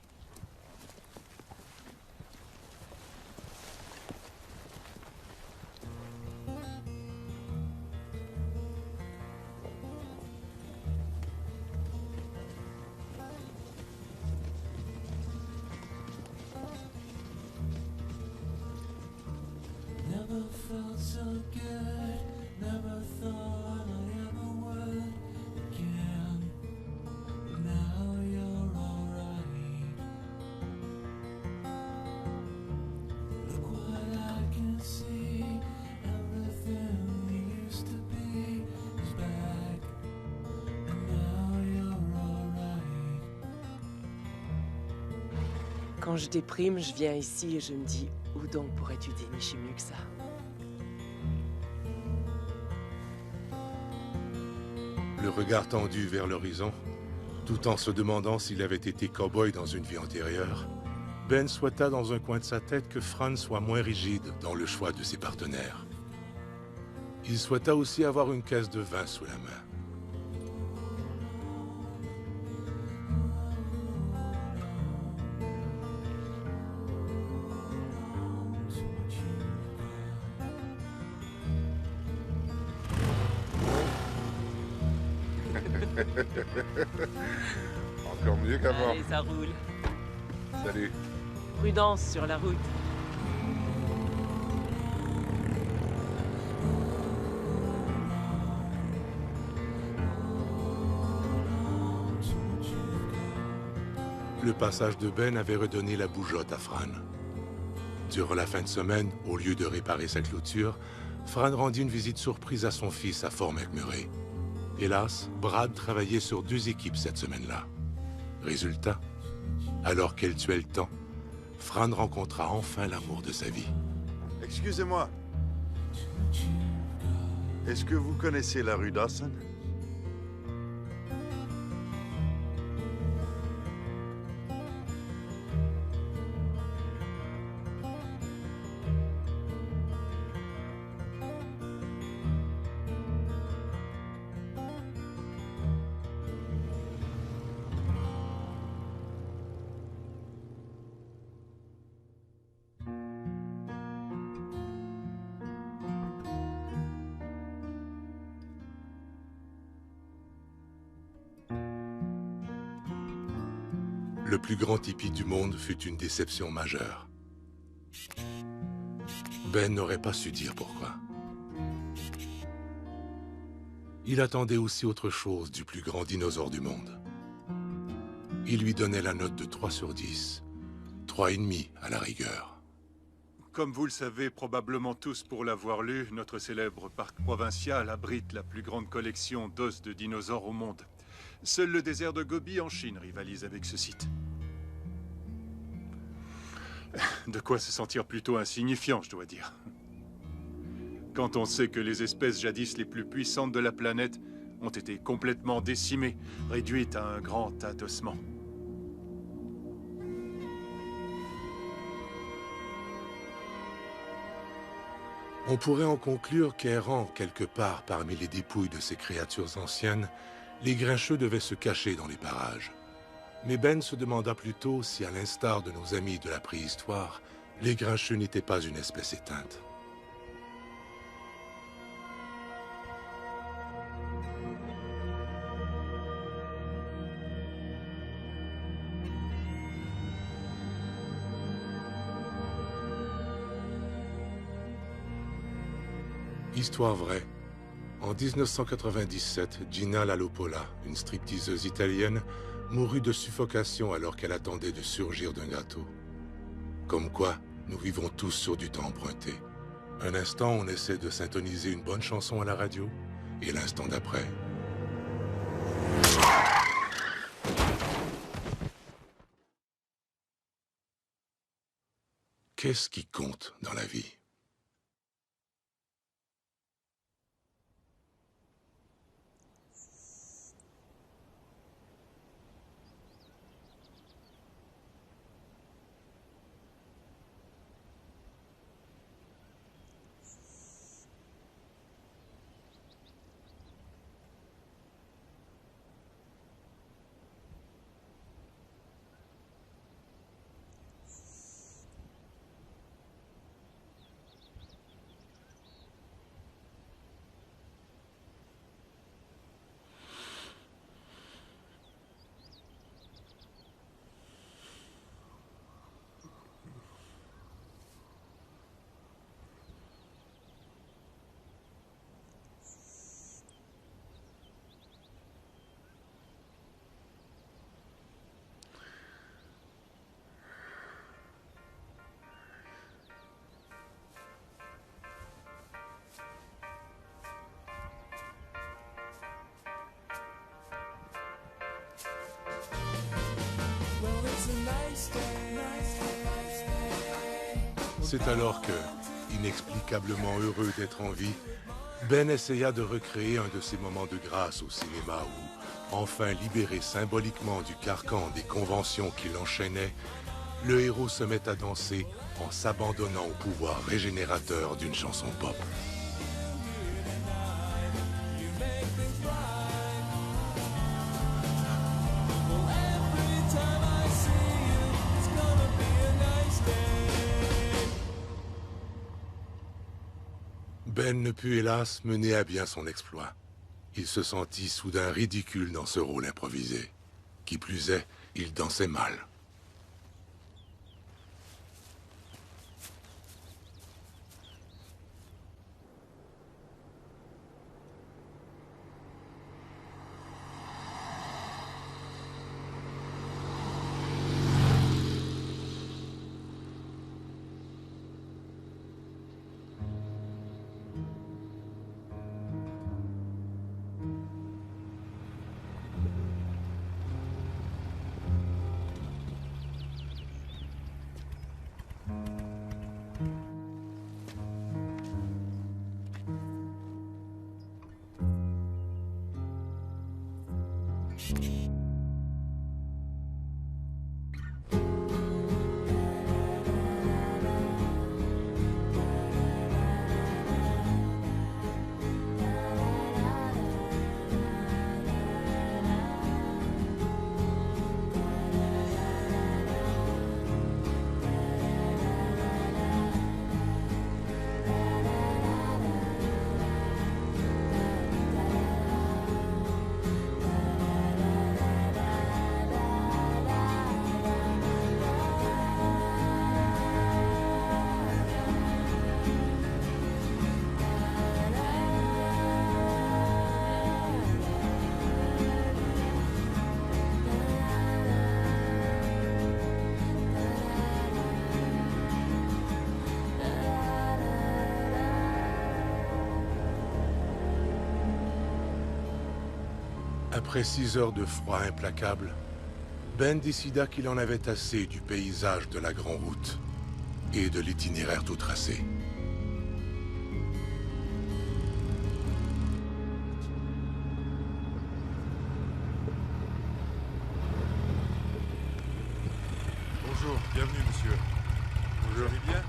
Speaker 19: Never felt so good, never thought I ever would again. Now you're alright. Look what I can see, everything we used to be is back. And now you're alright.
Speaker 18: Quand je déprime, je viens ici et je me dis, où donc pourrais-tu dénicher mieux que ça?
Speaker 3: Le regard tendu vers l'horizon, tout en se demandant s'il avait été cow-boy dans une vie antérieure, Ben souhaita dans un coin de sa tête que Fran soit moins rigide dans le choix de ses partenaires. Il souhaita aussi avoir une caisse de vin sous la main.
Speaker 2: Encore mieux qu'avant.
Speaker 18: Allez, ça roule.
Speaker 2: Salut.
Speaker 18: Prudence sur la route.
Speaker 3: Le passage de Ben avait redonné la bougeotte à Fran. Durant la fin de semaine, au lieu de réparer sa clôture, Fran rendit une visite surprise à son fils à Fort McMurray. Hélas, Brad travaillait sur 2 équipes cette semaine-là. Résultat, alors qu'elle tuait le temps, Fran rencontra enfin l'amour de sa vie.
Speaker 5: Excusez-moi. Est-ce que vous connaissez la rue Dawson?
Speaker 3: Le plus grand hippie du monde fut une déception majeure. Ben n'aurait pas su dire pourquoi. Il attendait aussi autre chose du plus grand dinosaure du monde. Il lui donnait la note de 3 sur 10, 3,5 à la rigueur.
Speaker 1: Comme vous le savez probablement tous pour l'avoir lu, notre célèbre parc provincial abrite la plus grande collection d'os de dinosaures au monde. Seul le désert de Gobi en Chine rivalise avec ce site. De quoi se sentir plutôt insignifiant, je dois dire. Quand on sait que les espèces jadis les plus puissantes de la planète ont été complètement décimées, réduites à un grand tas d'ossements.
Speaker 3: On pourrait en conclure qu'errant quelque part parmi les dépouilles de ces créatures anciennes, les grincheux devaient se cacher dans les parages. Mais Ben se demanda plutôt si, à l'instar de nos amis de la préhistoire, les grincheux n'étaient pas une espèce éteinte. Histoire vraie. En 1997, Gina Lalopola, une stripteaseuse italienne, mourut de suffocation alors qu'elle attendait de surgir d'un gâteau. Comme quoi, nous vivons tous sur du temps emprunté. Un instant, on essaie de syntoniser une bonne chanson à la radio, et l'instant d'après... Qu'est-ce qui compte dans la vie ? C'est alors que, inexplicablement heureux d'être en vie, Ben essaya de recréer un de ces moments de grâce au cinéma où, enfin libéré symboliquement du carcan des conventions qui l'enchaînaient, le héros se met à danser en s'abandonnant au pouvoir régénérateur d'une chanson pop. Ben ne put hélas mener à bien son exploit. Il se sentit soudain ridicule dans ce rôle improvisé. Qui plus est, il dansait mal. Après 6 heures de froid implacable, Ben décida qu'il en avait assez du paysage de la Grande Route et de l'itinéraire tout tracé.
Speaker 15: Bonjour, bienvenue, monsieur. Vous allez bien?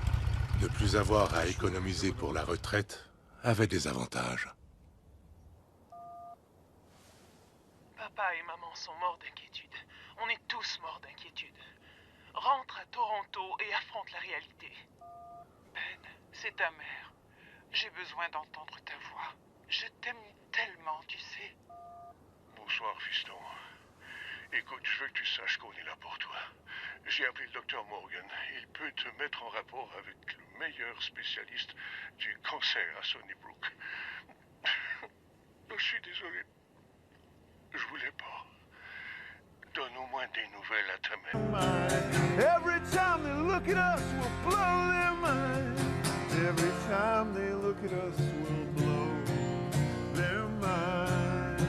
Speaker 3: Ne plus avoir à économiser pour la retraite avait des avantages.
Speaker 8: Papa et maman sont morts d'inquiétude. On est tous morts d'inquiétude. Rentre à Toronto et affronte la réalité. Ben, c'est ta mère. J'ai besoin d'entendre ta voix. Je t'aime tellement, tu sais.
Speaker 9: Bonsoir, fiston. Écoute, je veux que tu saches qu'on est là pour toi. J'ai appelé le docteur Morgan. Il peut te mettre en rapport avec le meilleur spécialiste du cancer à Sunnybrook. Je suis désolé. Je voulais pas. Donne au moins des nouvelles à ta mère.
Speaker 19: Every time they look at us, we'll blow their mind. Every time they look at us, we'll blow their mind.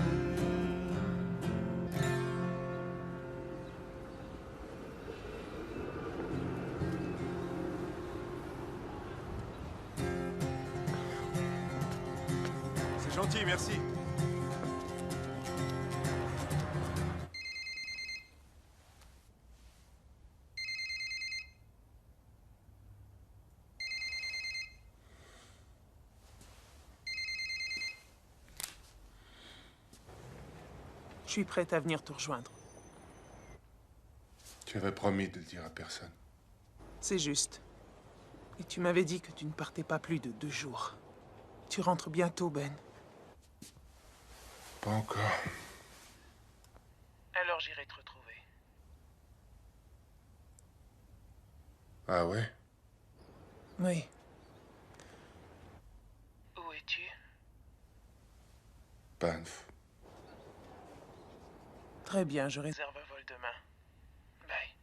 Speaker 15: C'est gentil, merci.
Speaker 8: Je suis prête à venir te rejoindre.
Speaker 2: Tu avais promis de le dire à personne.
Speaker 8: C'est juste. Et tu m'avais dit que tu ne partais pas plus de 2 jours. Tu rentres bientôt, Ben.
Speaker 2: Pas encore.
Speaker 8: Alors j'irai te retrouver.
Speaker 2: Ah ouais?
Speaker 8: Oui. Où es-tu?
Speaker 2: Banff.
Speaker 8: Très bien, je réserve un vol demain. Bye.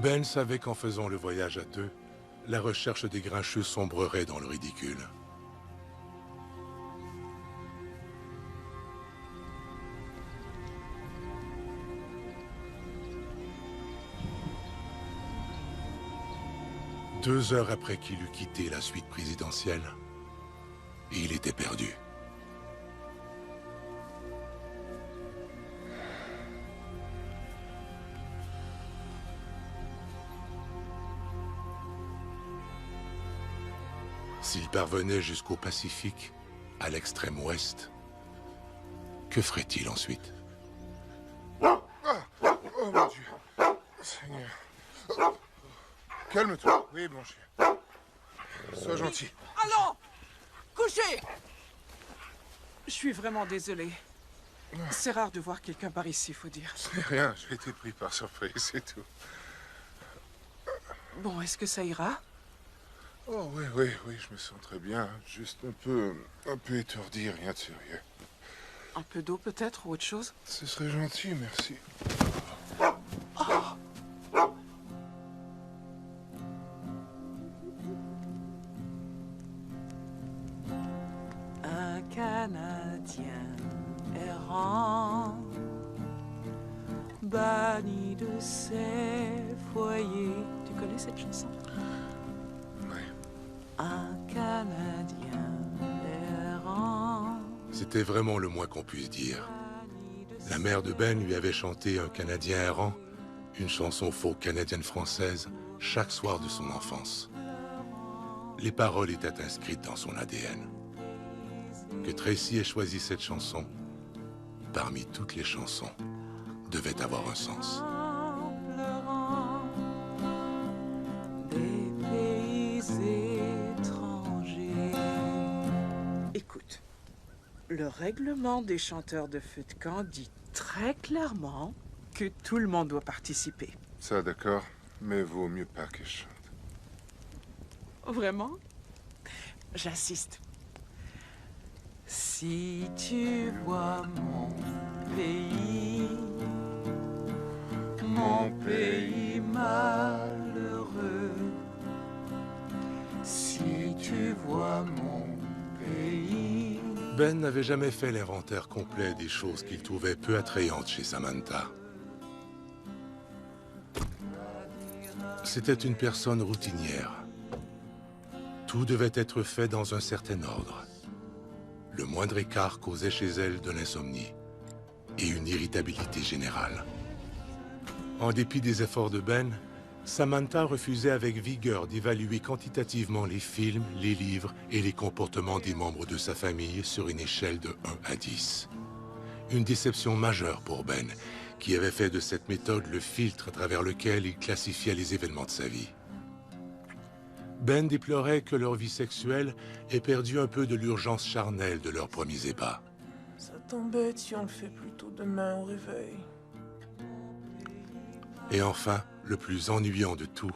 Speaker 3: Ben savait qu'en faisant le voyage à 2, la recherche des grincheux sombrerait dans le ridicule. Deux heures après qu'il eut quitté la suite présidentielle, il était perdu. S'il parvenait jusqu'au Pacifique, à l'extrême ouest, que ferait-il ensuite?
Speaker 2: Oh mon Dieu. Seigneur. Calme-toi. Oui, mon chien. Sois gentil.
Speaker 20: Allons! Couchez! Je suis vraiment désolé. C'est rare de voir quelqu'un par ici, faut dire.
Speaker 2: C'est rien, j'ai été pris par surprise, c'est tout.
Speaker 20: Bon, est-ce que ça ira?
Speaker 2: Oh oui, oui, oui, je me sens très bien. Juste un peu étourdi, rien de sérieux.
Speaker 20: Un peu d'eau peut-être ou autre chose?
Speaker 2: Ce serait gentil, merci.
Speaker 20: Un Canadien errant, banni de ses foyers. Tu connais cette chanson?
Speaker 2: Oui.
Speaker 20: Un Canadien errant.
Speaker 3: C'était vraiment le moins qu'on puisse dire. La mère de Ben lui avait chanté Un Canadien errant, une chanson folk canadienne-française, chaque soir de son enfance. Les paroles étaient inscrites dans son ADN. Que Tracy ait choisi cette chanson, parmi toutes les chansons, devait avoir un sens.
Speaker 20: Des pays étrangers. Écoute, le règlement des chanteurs de feu de camp dit très clairement que tout le monde doit participer.
Speaker 2: Ça, d'accord, mais vaut mieux pas que je chante.
Speaker 20: Vraiment? J'insiste. Si tu vois mon pays malheureux, si tu vois mon pays...
Speaker 3: Ben n'avait jamais fait l'inventaire complet des choses qu'il trouvait peu attrayantes chez Samantha. C'était une personne routinière. Tout devait être fait dans un certain ordre. Le moindre écart causait chez elle de l'insomnie et une irritabilité générale. En dépit des efforts de Ben, Samantha refusait avec vigueur d'évaluer quantitativement les films, les livres et les comportements des membres de sa famille sur une échelle de 1 à 10. Une déception majeure pour Ben, qui avait fait de cette méthode le filtre à travers lequel il classifiait les événements de sa vie. Ben déplorait que leur vie sexuelle ait perdu un peu de l'urgence charnelle de leurs premiers ébats.
Speaker 8: Ça t'embête si on le fait plutôt demain au réveil.
Speaker 3: Et enfin, le plus ennuyant de tout,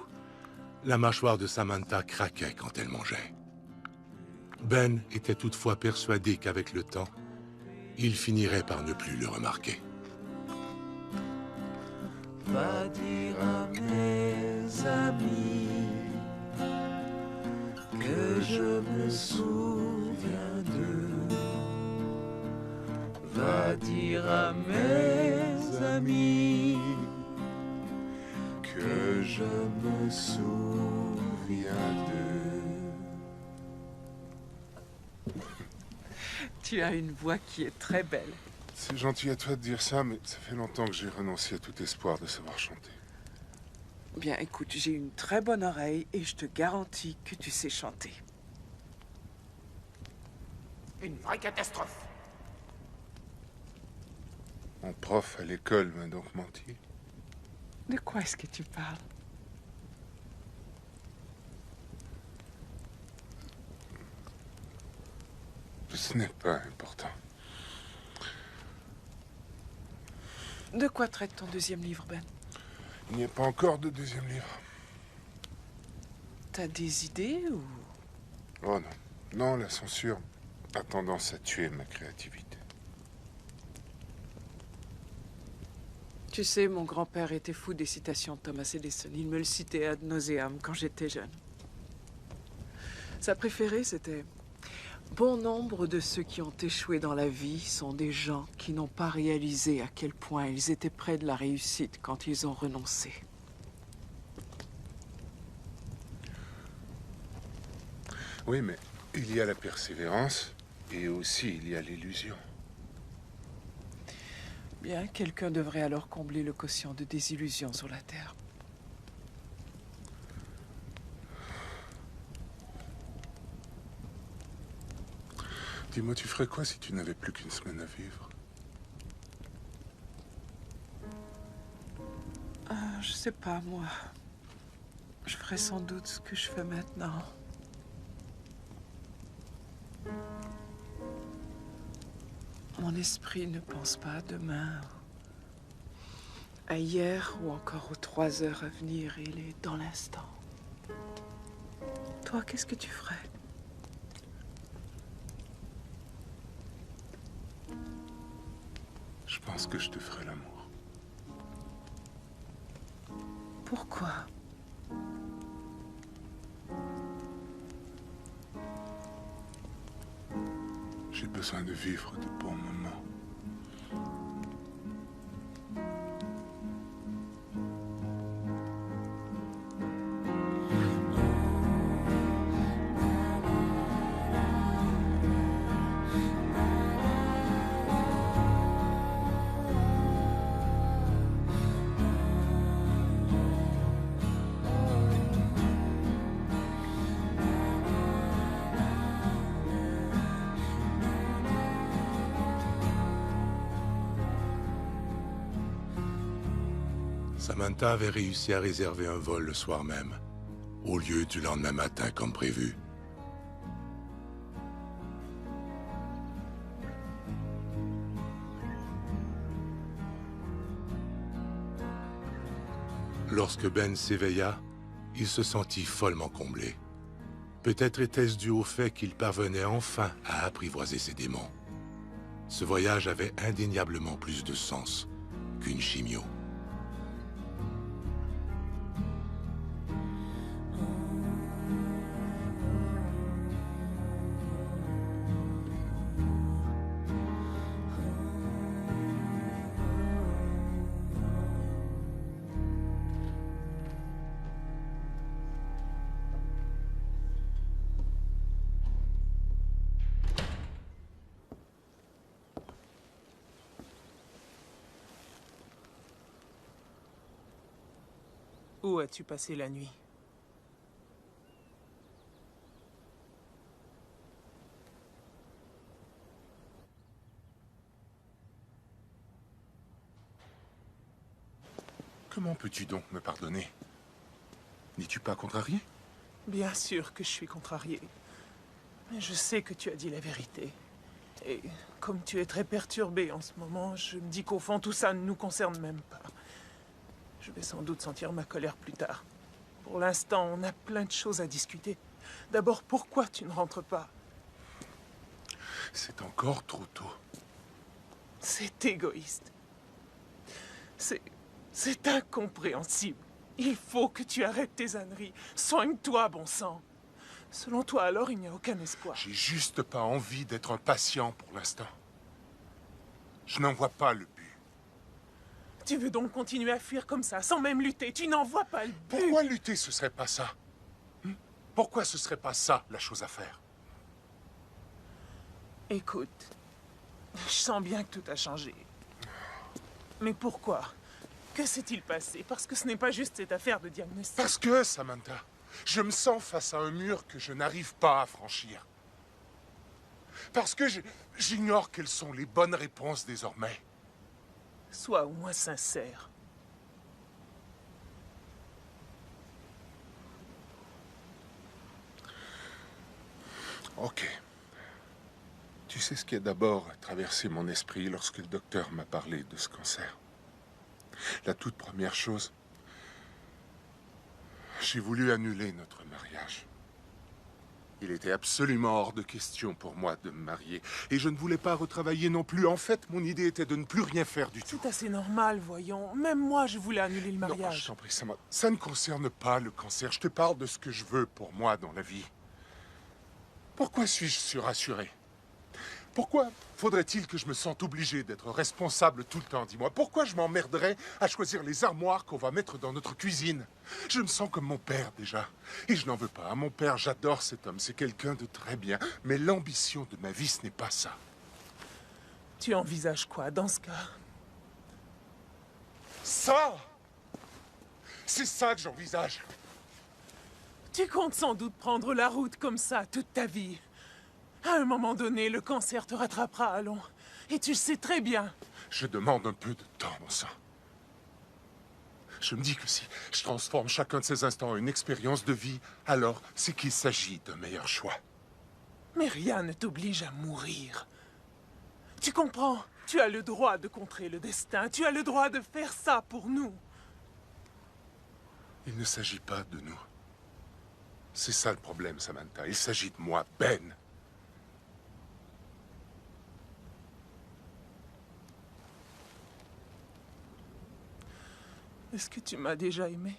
Speaker 3: la mâchoire de Samantha craquait quand elle mangeait. Ben était toutefois persuadé qu'avec le temps, il finirait par ne plus le remarquer.
Speaker 20: Va dire à mes amis que je me souviens d'eux. Va dire à mes amis que je me souviens d'eux. Tu as une voix qui est très belle.
Speaker 2: C'est gentil à toi de dire ça, mais ça fait longtemps que j'ai renoncé à tout espoir de savoir chanter.
Speaker 20: Bien, écoute, j'ai une très bonne oreille et je te garantis que tu sais chanter.
Speaker 7: Une vraie catastrophe.
Speaker 2: Mon prof à l'école m'a donc menti.
Speaker 20: De quoi est-ce que tu parles?
Speaker 2: Ce n'est pas important.
Speaker 20: De quoi traite ton deuxième livre, Ben?
Speaker 2: Il n'y a pas encore de deuxième livre.
Speaker 20: T'as des idées ou...
Speaker 2: Oh non. Non, la censure a tendance à tuer ma créativité.
Speaker 20: Tu sais, mon grand-père était fou des citations de Thomas Edison. Il me le citait ad nauseam quand j'étais jeune. Sa préférée, c'était... Bon nombre de ceux qui ont échoué dans la vie sont des gens qui n'ont pas réalisé à quel point ils étaient près de la réussite quand ils ont renoncé.
Speaker 2: Oui, mais il y a la persévérance et aussi il y a l'illusion.
Speaker 20: Bien, quelqu'un devrait alors combler le quotient de désillusion sur la Terre.
Speaker 2: Dis-moi, tu ferais quoi si tu n'avais plus qu'une semaine à vivre?
Speaker 20: Je sais pas, moi. Je ferais sans doute ce que je fais maintenant. Mon esprit ne pense pas à demain, à hier ou encore aux 3 heures à venir. Il est dans l'instant. toi, qu'est-ce que tu ferais?
Speaker 2: Je pense que je te ferai l'amour.
Speaker 20: Pourquoi?
Speaker 2: J'ai besoin de vivre de bons moments.
Speaker 3: Samantha avait réussi à réserver un vol le soir même, au lieu du lendemain matin comme prévu. Lorsque Ben s'éveilla, il se sentit follement comblé. Peut-être était-ce dû au fait qu'il parvenait enfin à apprivoiser ses démons. Ce voyage avait indéniablement plus de sens qu'une chimio.
Speaker 8: Où as-tu passé la nuit?
Speaker 2: Comment peux-tu donc me pardonner? N'es-tu pas contrarié?
Speaker 8: Bien sûr que je suis contrarié. Mais je sais que tu as dit la vérité. Et comme tu es très perturbé en ce moment, je me dis qu'au fond, tout ça ne nous concerne même pas. Je vais sans doute sentir ma colère plus tard. Pour l'instant, on a plein de choses à discuter. D'abord, pourquoi tu ne rentres pas?
Speaker 2: C'est encore trop tôt.
Speaker 8: C'est égoïste. C'est incompréhensible. Il faut que tu arrêtes tes âneries. Soigne-toi, bon sang. Selon toi, alors, il n'y a aucun espoir.
Speaker 2: J'ai juste pas envie d'être un patient pour l'instant. Je n'en vois pas le but.
Speaker 8: Tu veux donc continuer à fuir comme ça, sans même lutter? Tu n'en vois pas le but.
Speaker 2: Pourquoi lutter, ce serait pas ça? Pourquoi ce serait pas ça, la chose à faire?
Speaker 8: Écoute, je sens bien que tout a changé. Mais pourquoi? Que s'est-il passé? Parce que ce n'est pas juste cette affaire de diagnostic.
Speaker 2: Parce que, Samantha, je me sens face à un mur que je n'arrive pas à franchir. Parce que j'ignore quelles sont les bonnes réponses désormais.
Speaker 8: Sois au moins sincère.
Speaker 2: Ok. Tu sais ce qui a d'abord traversé mon esprit lorsque le docteur m'a parlé de ce cancer? La toute première chose, j'ai voulu annuler notre mariage. Il était absolument hors de question pour moi de me marier. Et je ne voulais pas retravailler non plus. En fait, mon idée était de ne plus rien faire du tout.
Speaker 8: C'est assez normal, voyons. Même moi, je voulais annuler le mariage.
Speaker 2: Non, je t'en prie, ça ne concerne pas le cancer. Je te parle de ce que je veux pour moi dans la vie. Pourquoi suis-je surassuré? Pourquoi faudrait-il que je me sente obligé d'être responsable tout le temps, dis-moi? Pourquoi je m'emmerderais à choisir les armoires qu'on va mettre dans notre cuisine? Je me sens comme mon père, déjà. Et je n'en veux pas à mon père, j'adore cet homme, c'est quelqu'un de très bien. Mais l'ambition de ma vie, ce n'est pas ça.
Speaker 8: Tu envisages quoi dans ce cas?
Speaker 2: Ça! C'est ça que j'envisage.
Speaker 8: Tu comptes sans doute prendre la route comme ça toute ta vie. À un moment donné, le cancer te rattrapera, allons. Et tu le sais très bien.
Speaker 2: Je demande un peu de temps, mon sang. Je me dis que si je transforme chacun de ces instants en une expérience de vie, alors c'est qu'il s'agit d'un meilleur choix.
Speaker 8: Mais rien ne t'oblige à mourir. Tu comprends? Tu as le droit de contrer le destin. Tu as le droit de faire ça pour nous.
Speaker 2: Il ne s'agit pas de nous. C'est ça le problème, Samantha. Il s'agit de moi, Ben.
Speaker 8: Est-ce que tu m'as déjà aimé?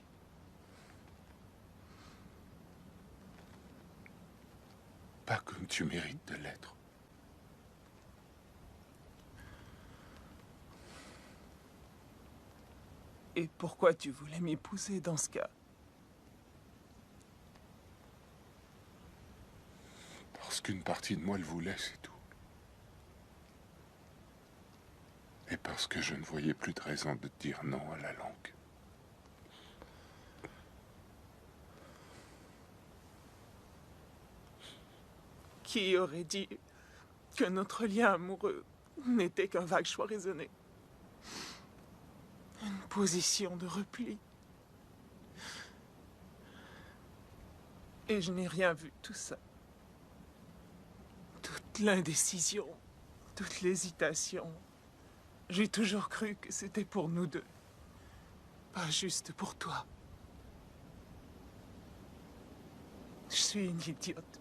Speaker 2: Pas comme tu mérites de l'être.
Speaker 8: Et pourquoi tu voulais m'épouser dans ce cas?
Speaker 2: Parce qu'une partie de moi le voulait, c'est tout. Et parce que je ne voyais plus de raison de dire non à la langue.
Speaker 8: Qui aurait dit que notre lien amoureux n'était qu'un vague choix raisonné? Une position de repli. Et je n'ai rien vu de tout ça. Toute l'indécision, toute l'hésitation. J'ai toujours cru que c'était pour nous deux. Pas juste pour toi. Je suis une idiote.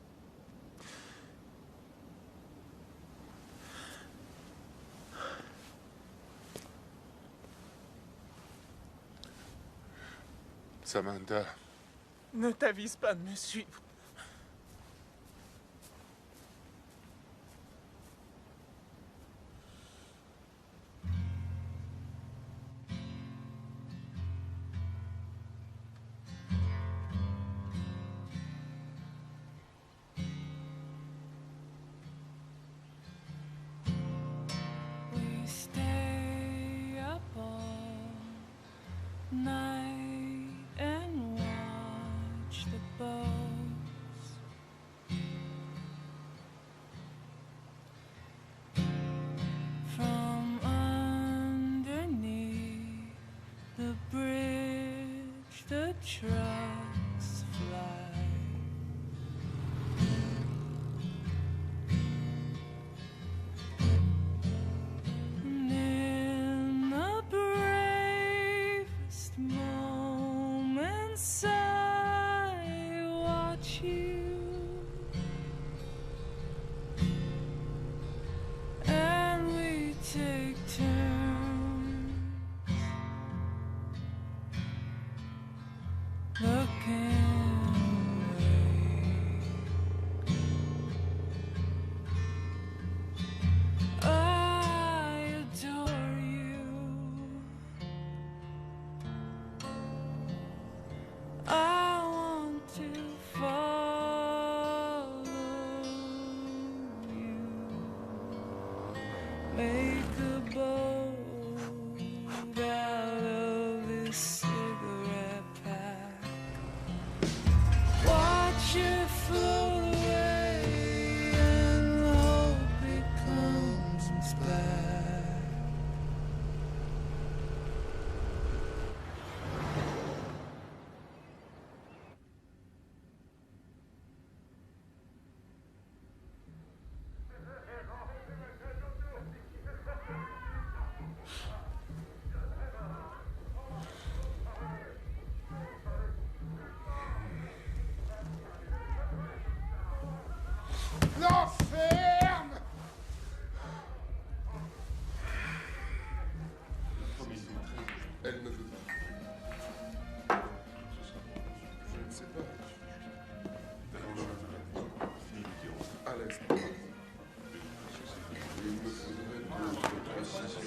Speaker 2: Samantha.
Speaker 8: Ne t'avise pas de me suivre.
Speaker 21: We stay up all night and watch the boats from underneath the bridge. The trucks fly. And in the bravest moments I watch you, and we take turns looking away. I adore you. I want to follow you. Make a boat out of this cigarette pack. Watch it float away and hope it comes back.
Speaker 2: L'enferme! Elle ne veut pas. Je ne sais pas. À l'instant. Il me faudrait d'autres précisions.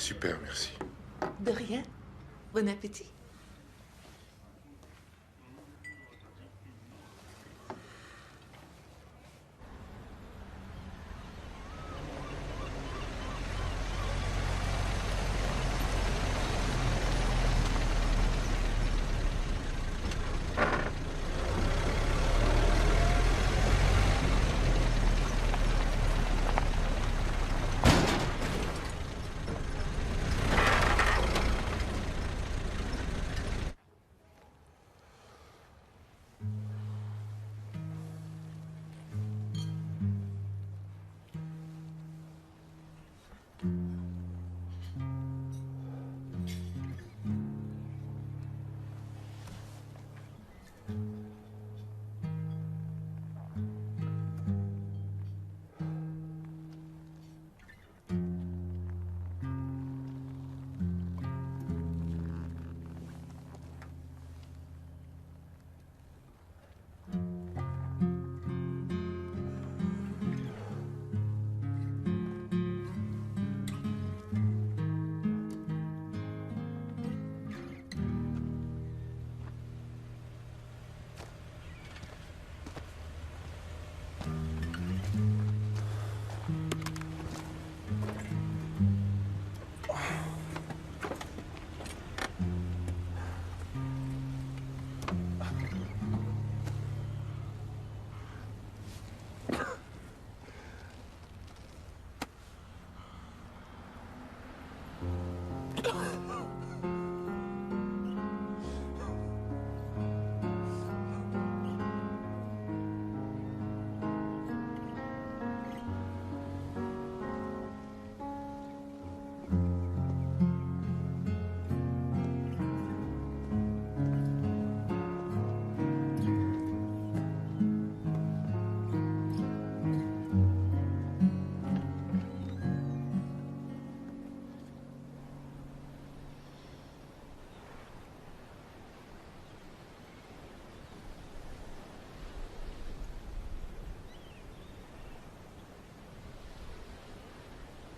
Speaker 2: super, merci.
Speaker 6: De rien. Bon appétit.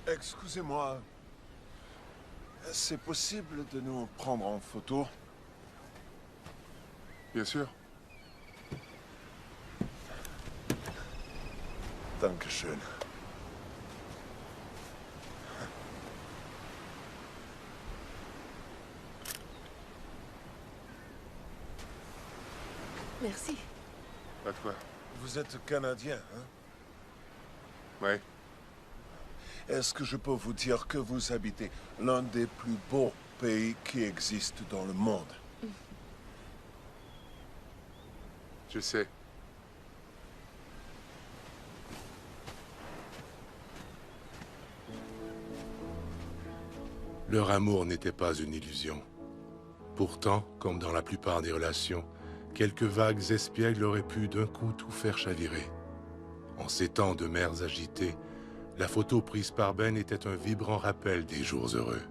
Speaker 5: Excusez-moi. C'est possible de nous prendre en photo?
Speaker 14: Bien sûr.
Speaker 5: Dankeschön.
Speaker 6: Merci.
Speaker 14: Pas de quoi.
Speaker 5: Vous êtes Canadien, hein?
Speaker 14: Ouais.
Speaker 5: Est-ce que je peux vous dire que vous habitez l'un des plus beaux pays qui existent dans le monde?
Speaker 14: Je sais.
Speaker 3: Leur amour n'était pas une illusion. Pourtant, comme dans la plupart des relations, quelques vagues espiègles auraient pu d'un coup tout faire chavirer. En ces temps de mers agitées, la photo prise par Ben était un vibrant rappel des jours heureux.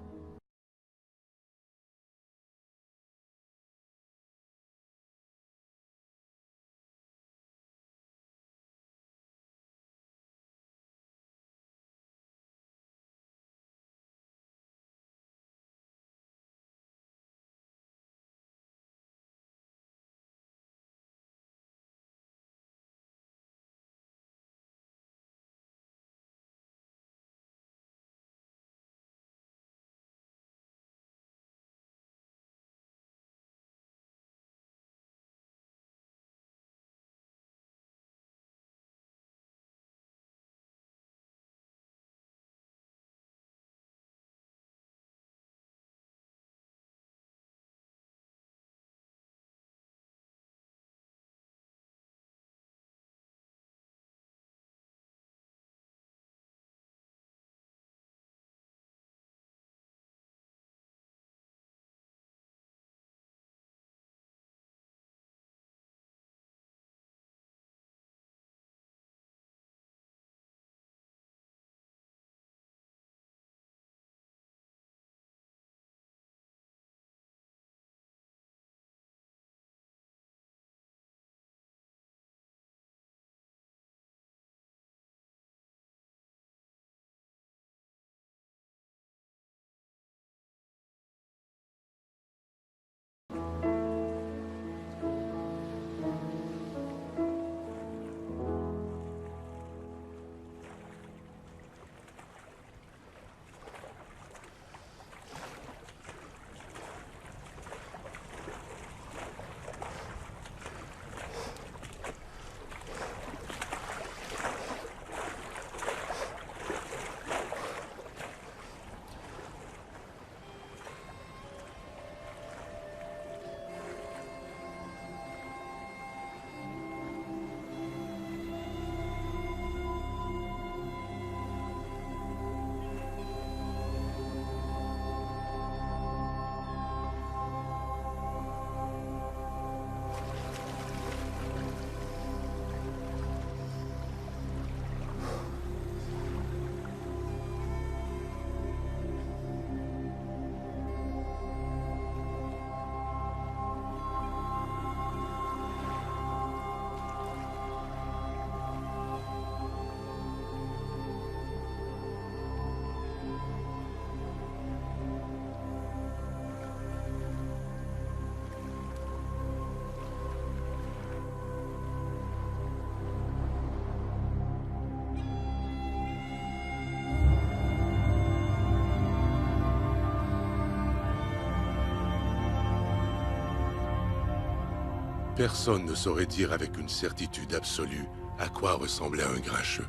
Speaker 3: Personne ne saurait dire avec une certitude absolue à quoi ressemblait un grincheux.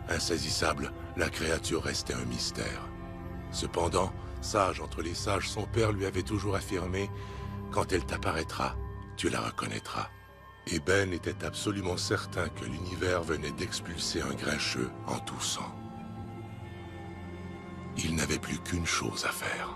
Speaker 3: Insaisissable, la créature restait un mystère. Cependant, sage entre les sages, son père lui avait toujours affirmé « Quand elle t'apparaîtra, tu la reconnaîtras ». Et Ben était absolument certain que l'univers venait d'expulser un grincheux en toussant. Il n'avait plus qu'une chose à faire.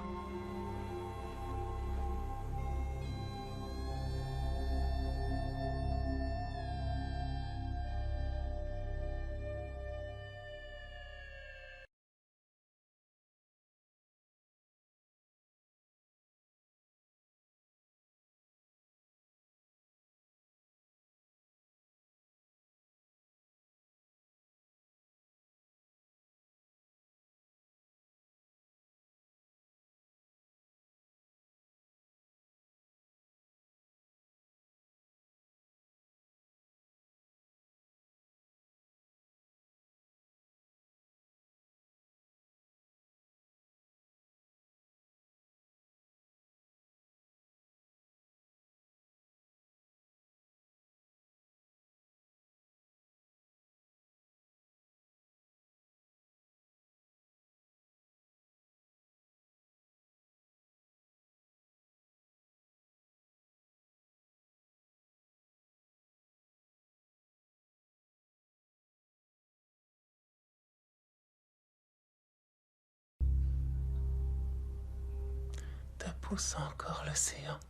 Speaker 8: Ta peau sent encore l'océan.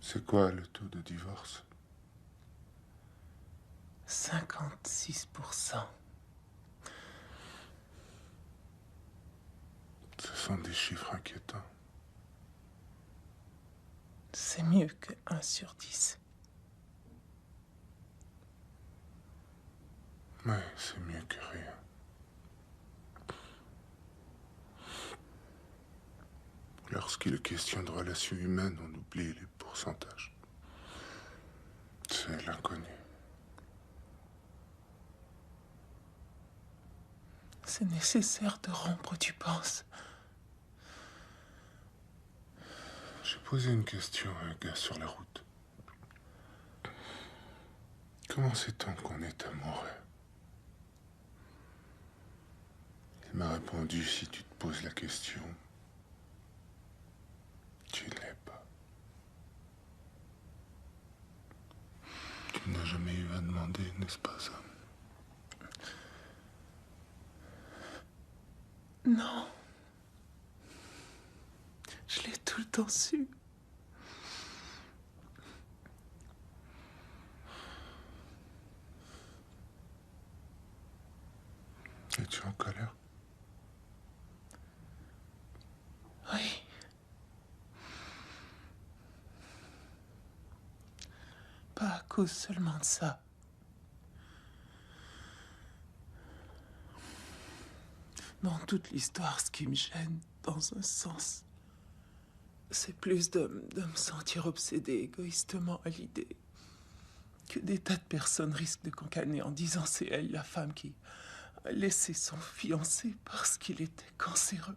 Speaker 2: C'est quoi le taux de divorce?
Speaker 8: 56%.
Speaker 2: Ce sont des chiffres inquiétants.
Speaker 8: C'est mieux que 1 sur 10.
Speaker 2: Ouais, c'est mieux que rien. Lorsqu'il est question de relations humaines, on oublie les pourcentages. C'est l'inconnu.
Speaker 8: C'est nécessaire de rompre, tu penses?
Speaker 2: J'ai posé une question à un gars sur la route. Comment sait-on qu'on est amoureux? Il m'a répondu, si tu te poses la question, tu ne l'es pas. Tu n'as jamais eu à demander, n'est-ce pas, Sam?
Speaker 8: Non. Je l'ai tout le temps su.
Speaker 2: Es-tu en colère?
Speaker 8: Oui. Pas à cause seulement de ça. Dans toute l'histoire, ce qui me gêne, dans un sens, c'est plus de me sentir obsédé égoïstement à l'idée que des tas de personnes risquent de cancaner en disant c'est elle la femme qui a laissé son fiancé parce qu'il était cancéreux.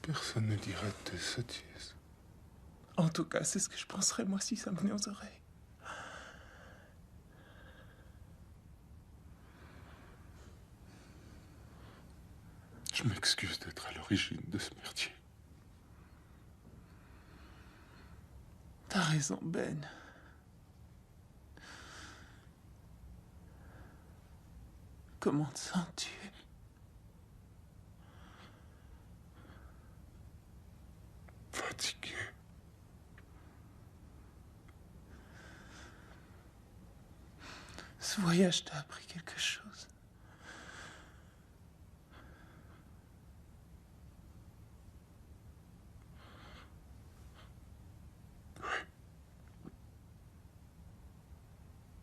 Speaker 2: Personne ne dirait de tes sottises.
Speaker 8: En tout cas, c'est ce que je penserais moi si ça me venait aux oreilles.
Speaker 2: Je m'excuse d'être à l'origine de ce merdier.
Speaker 8: T'as raison, Ben. Comment te sens-tu?
Speaker 2: Fatigué.
Speaker 8: Ce voyage t'a appris quelque chose?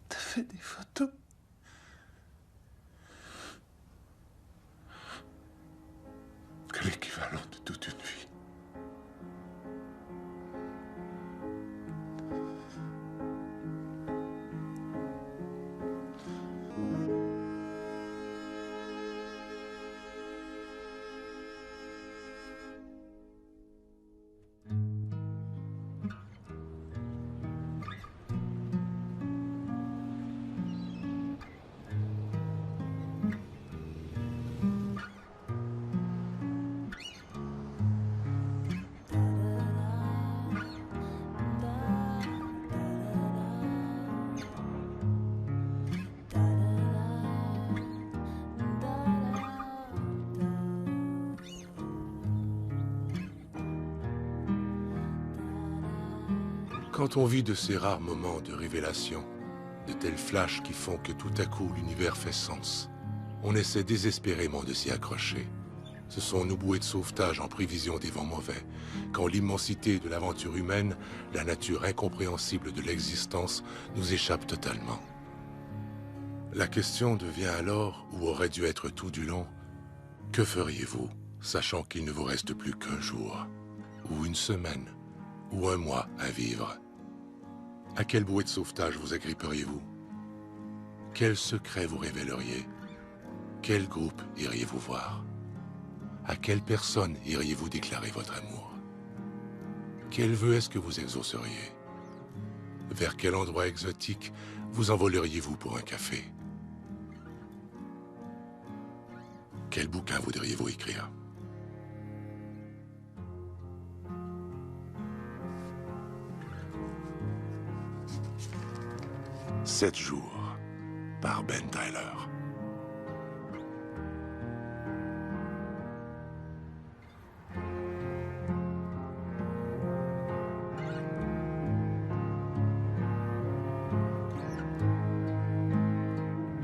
Speaker 8: T'as fait des photos?
Speaker 2: Que l'équivalent de toute une vie.
Speaker 3: Quand on vit de ces rares moments de révélation, de tels flashs qui font que tout à coup l'univers fait sens, on essaie désespérément de s'y accrocher. Ce sont nos bouées de sauvetage en prévision des vents mauvais, quand l'immensité de l'aventure humaine, la nature incompréhensible de l'existence, nous échappe totalement. La question devient alors, où aurait dû être tout du long, que feriez-vous, sachant qu'il ne vous reste plus qu'un jour, ou une semaine, ou un mois à vivre? À quelle bouée de sauvetage vous agripperiez-vous? Quel secret vous révéleriez? Quel groupe iriez-vous voir? À quelle personne iriez-vous déclarer votre amour? Quel vœu est-ce que vous exauceriez? Vers quel endroit exotique vous envoleriez-vous pour un café? Quel bouquin voudriez-vous écrire? « 7 jours » par Ben Tyler.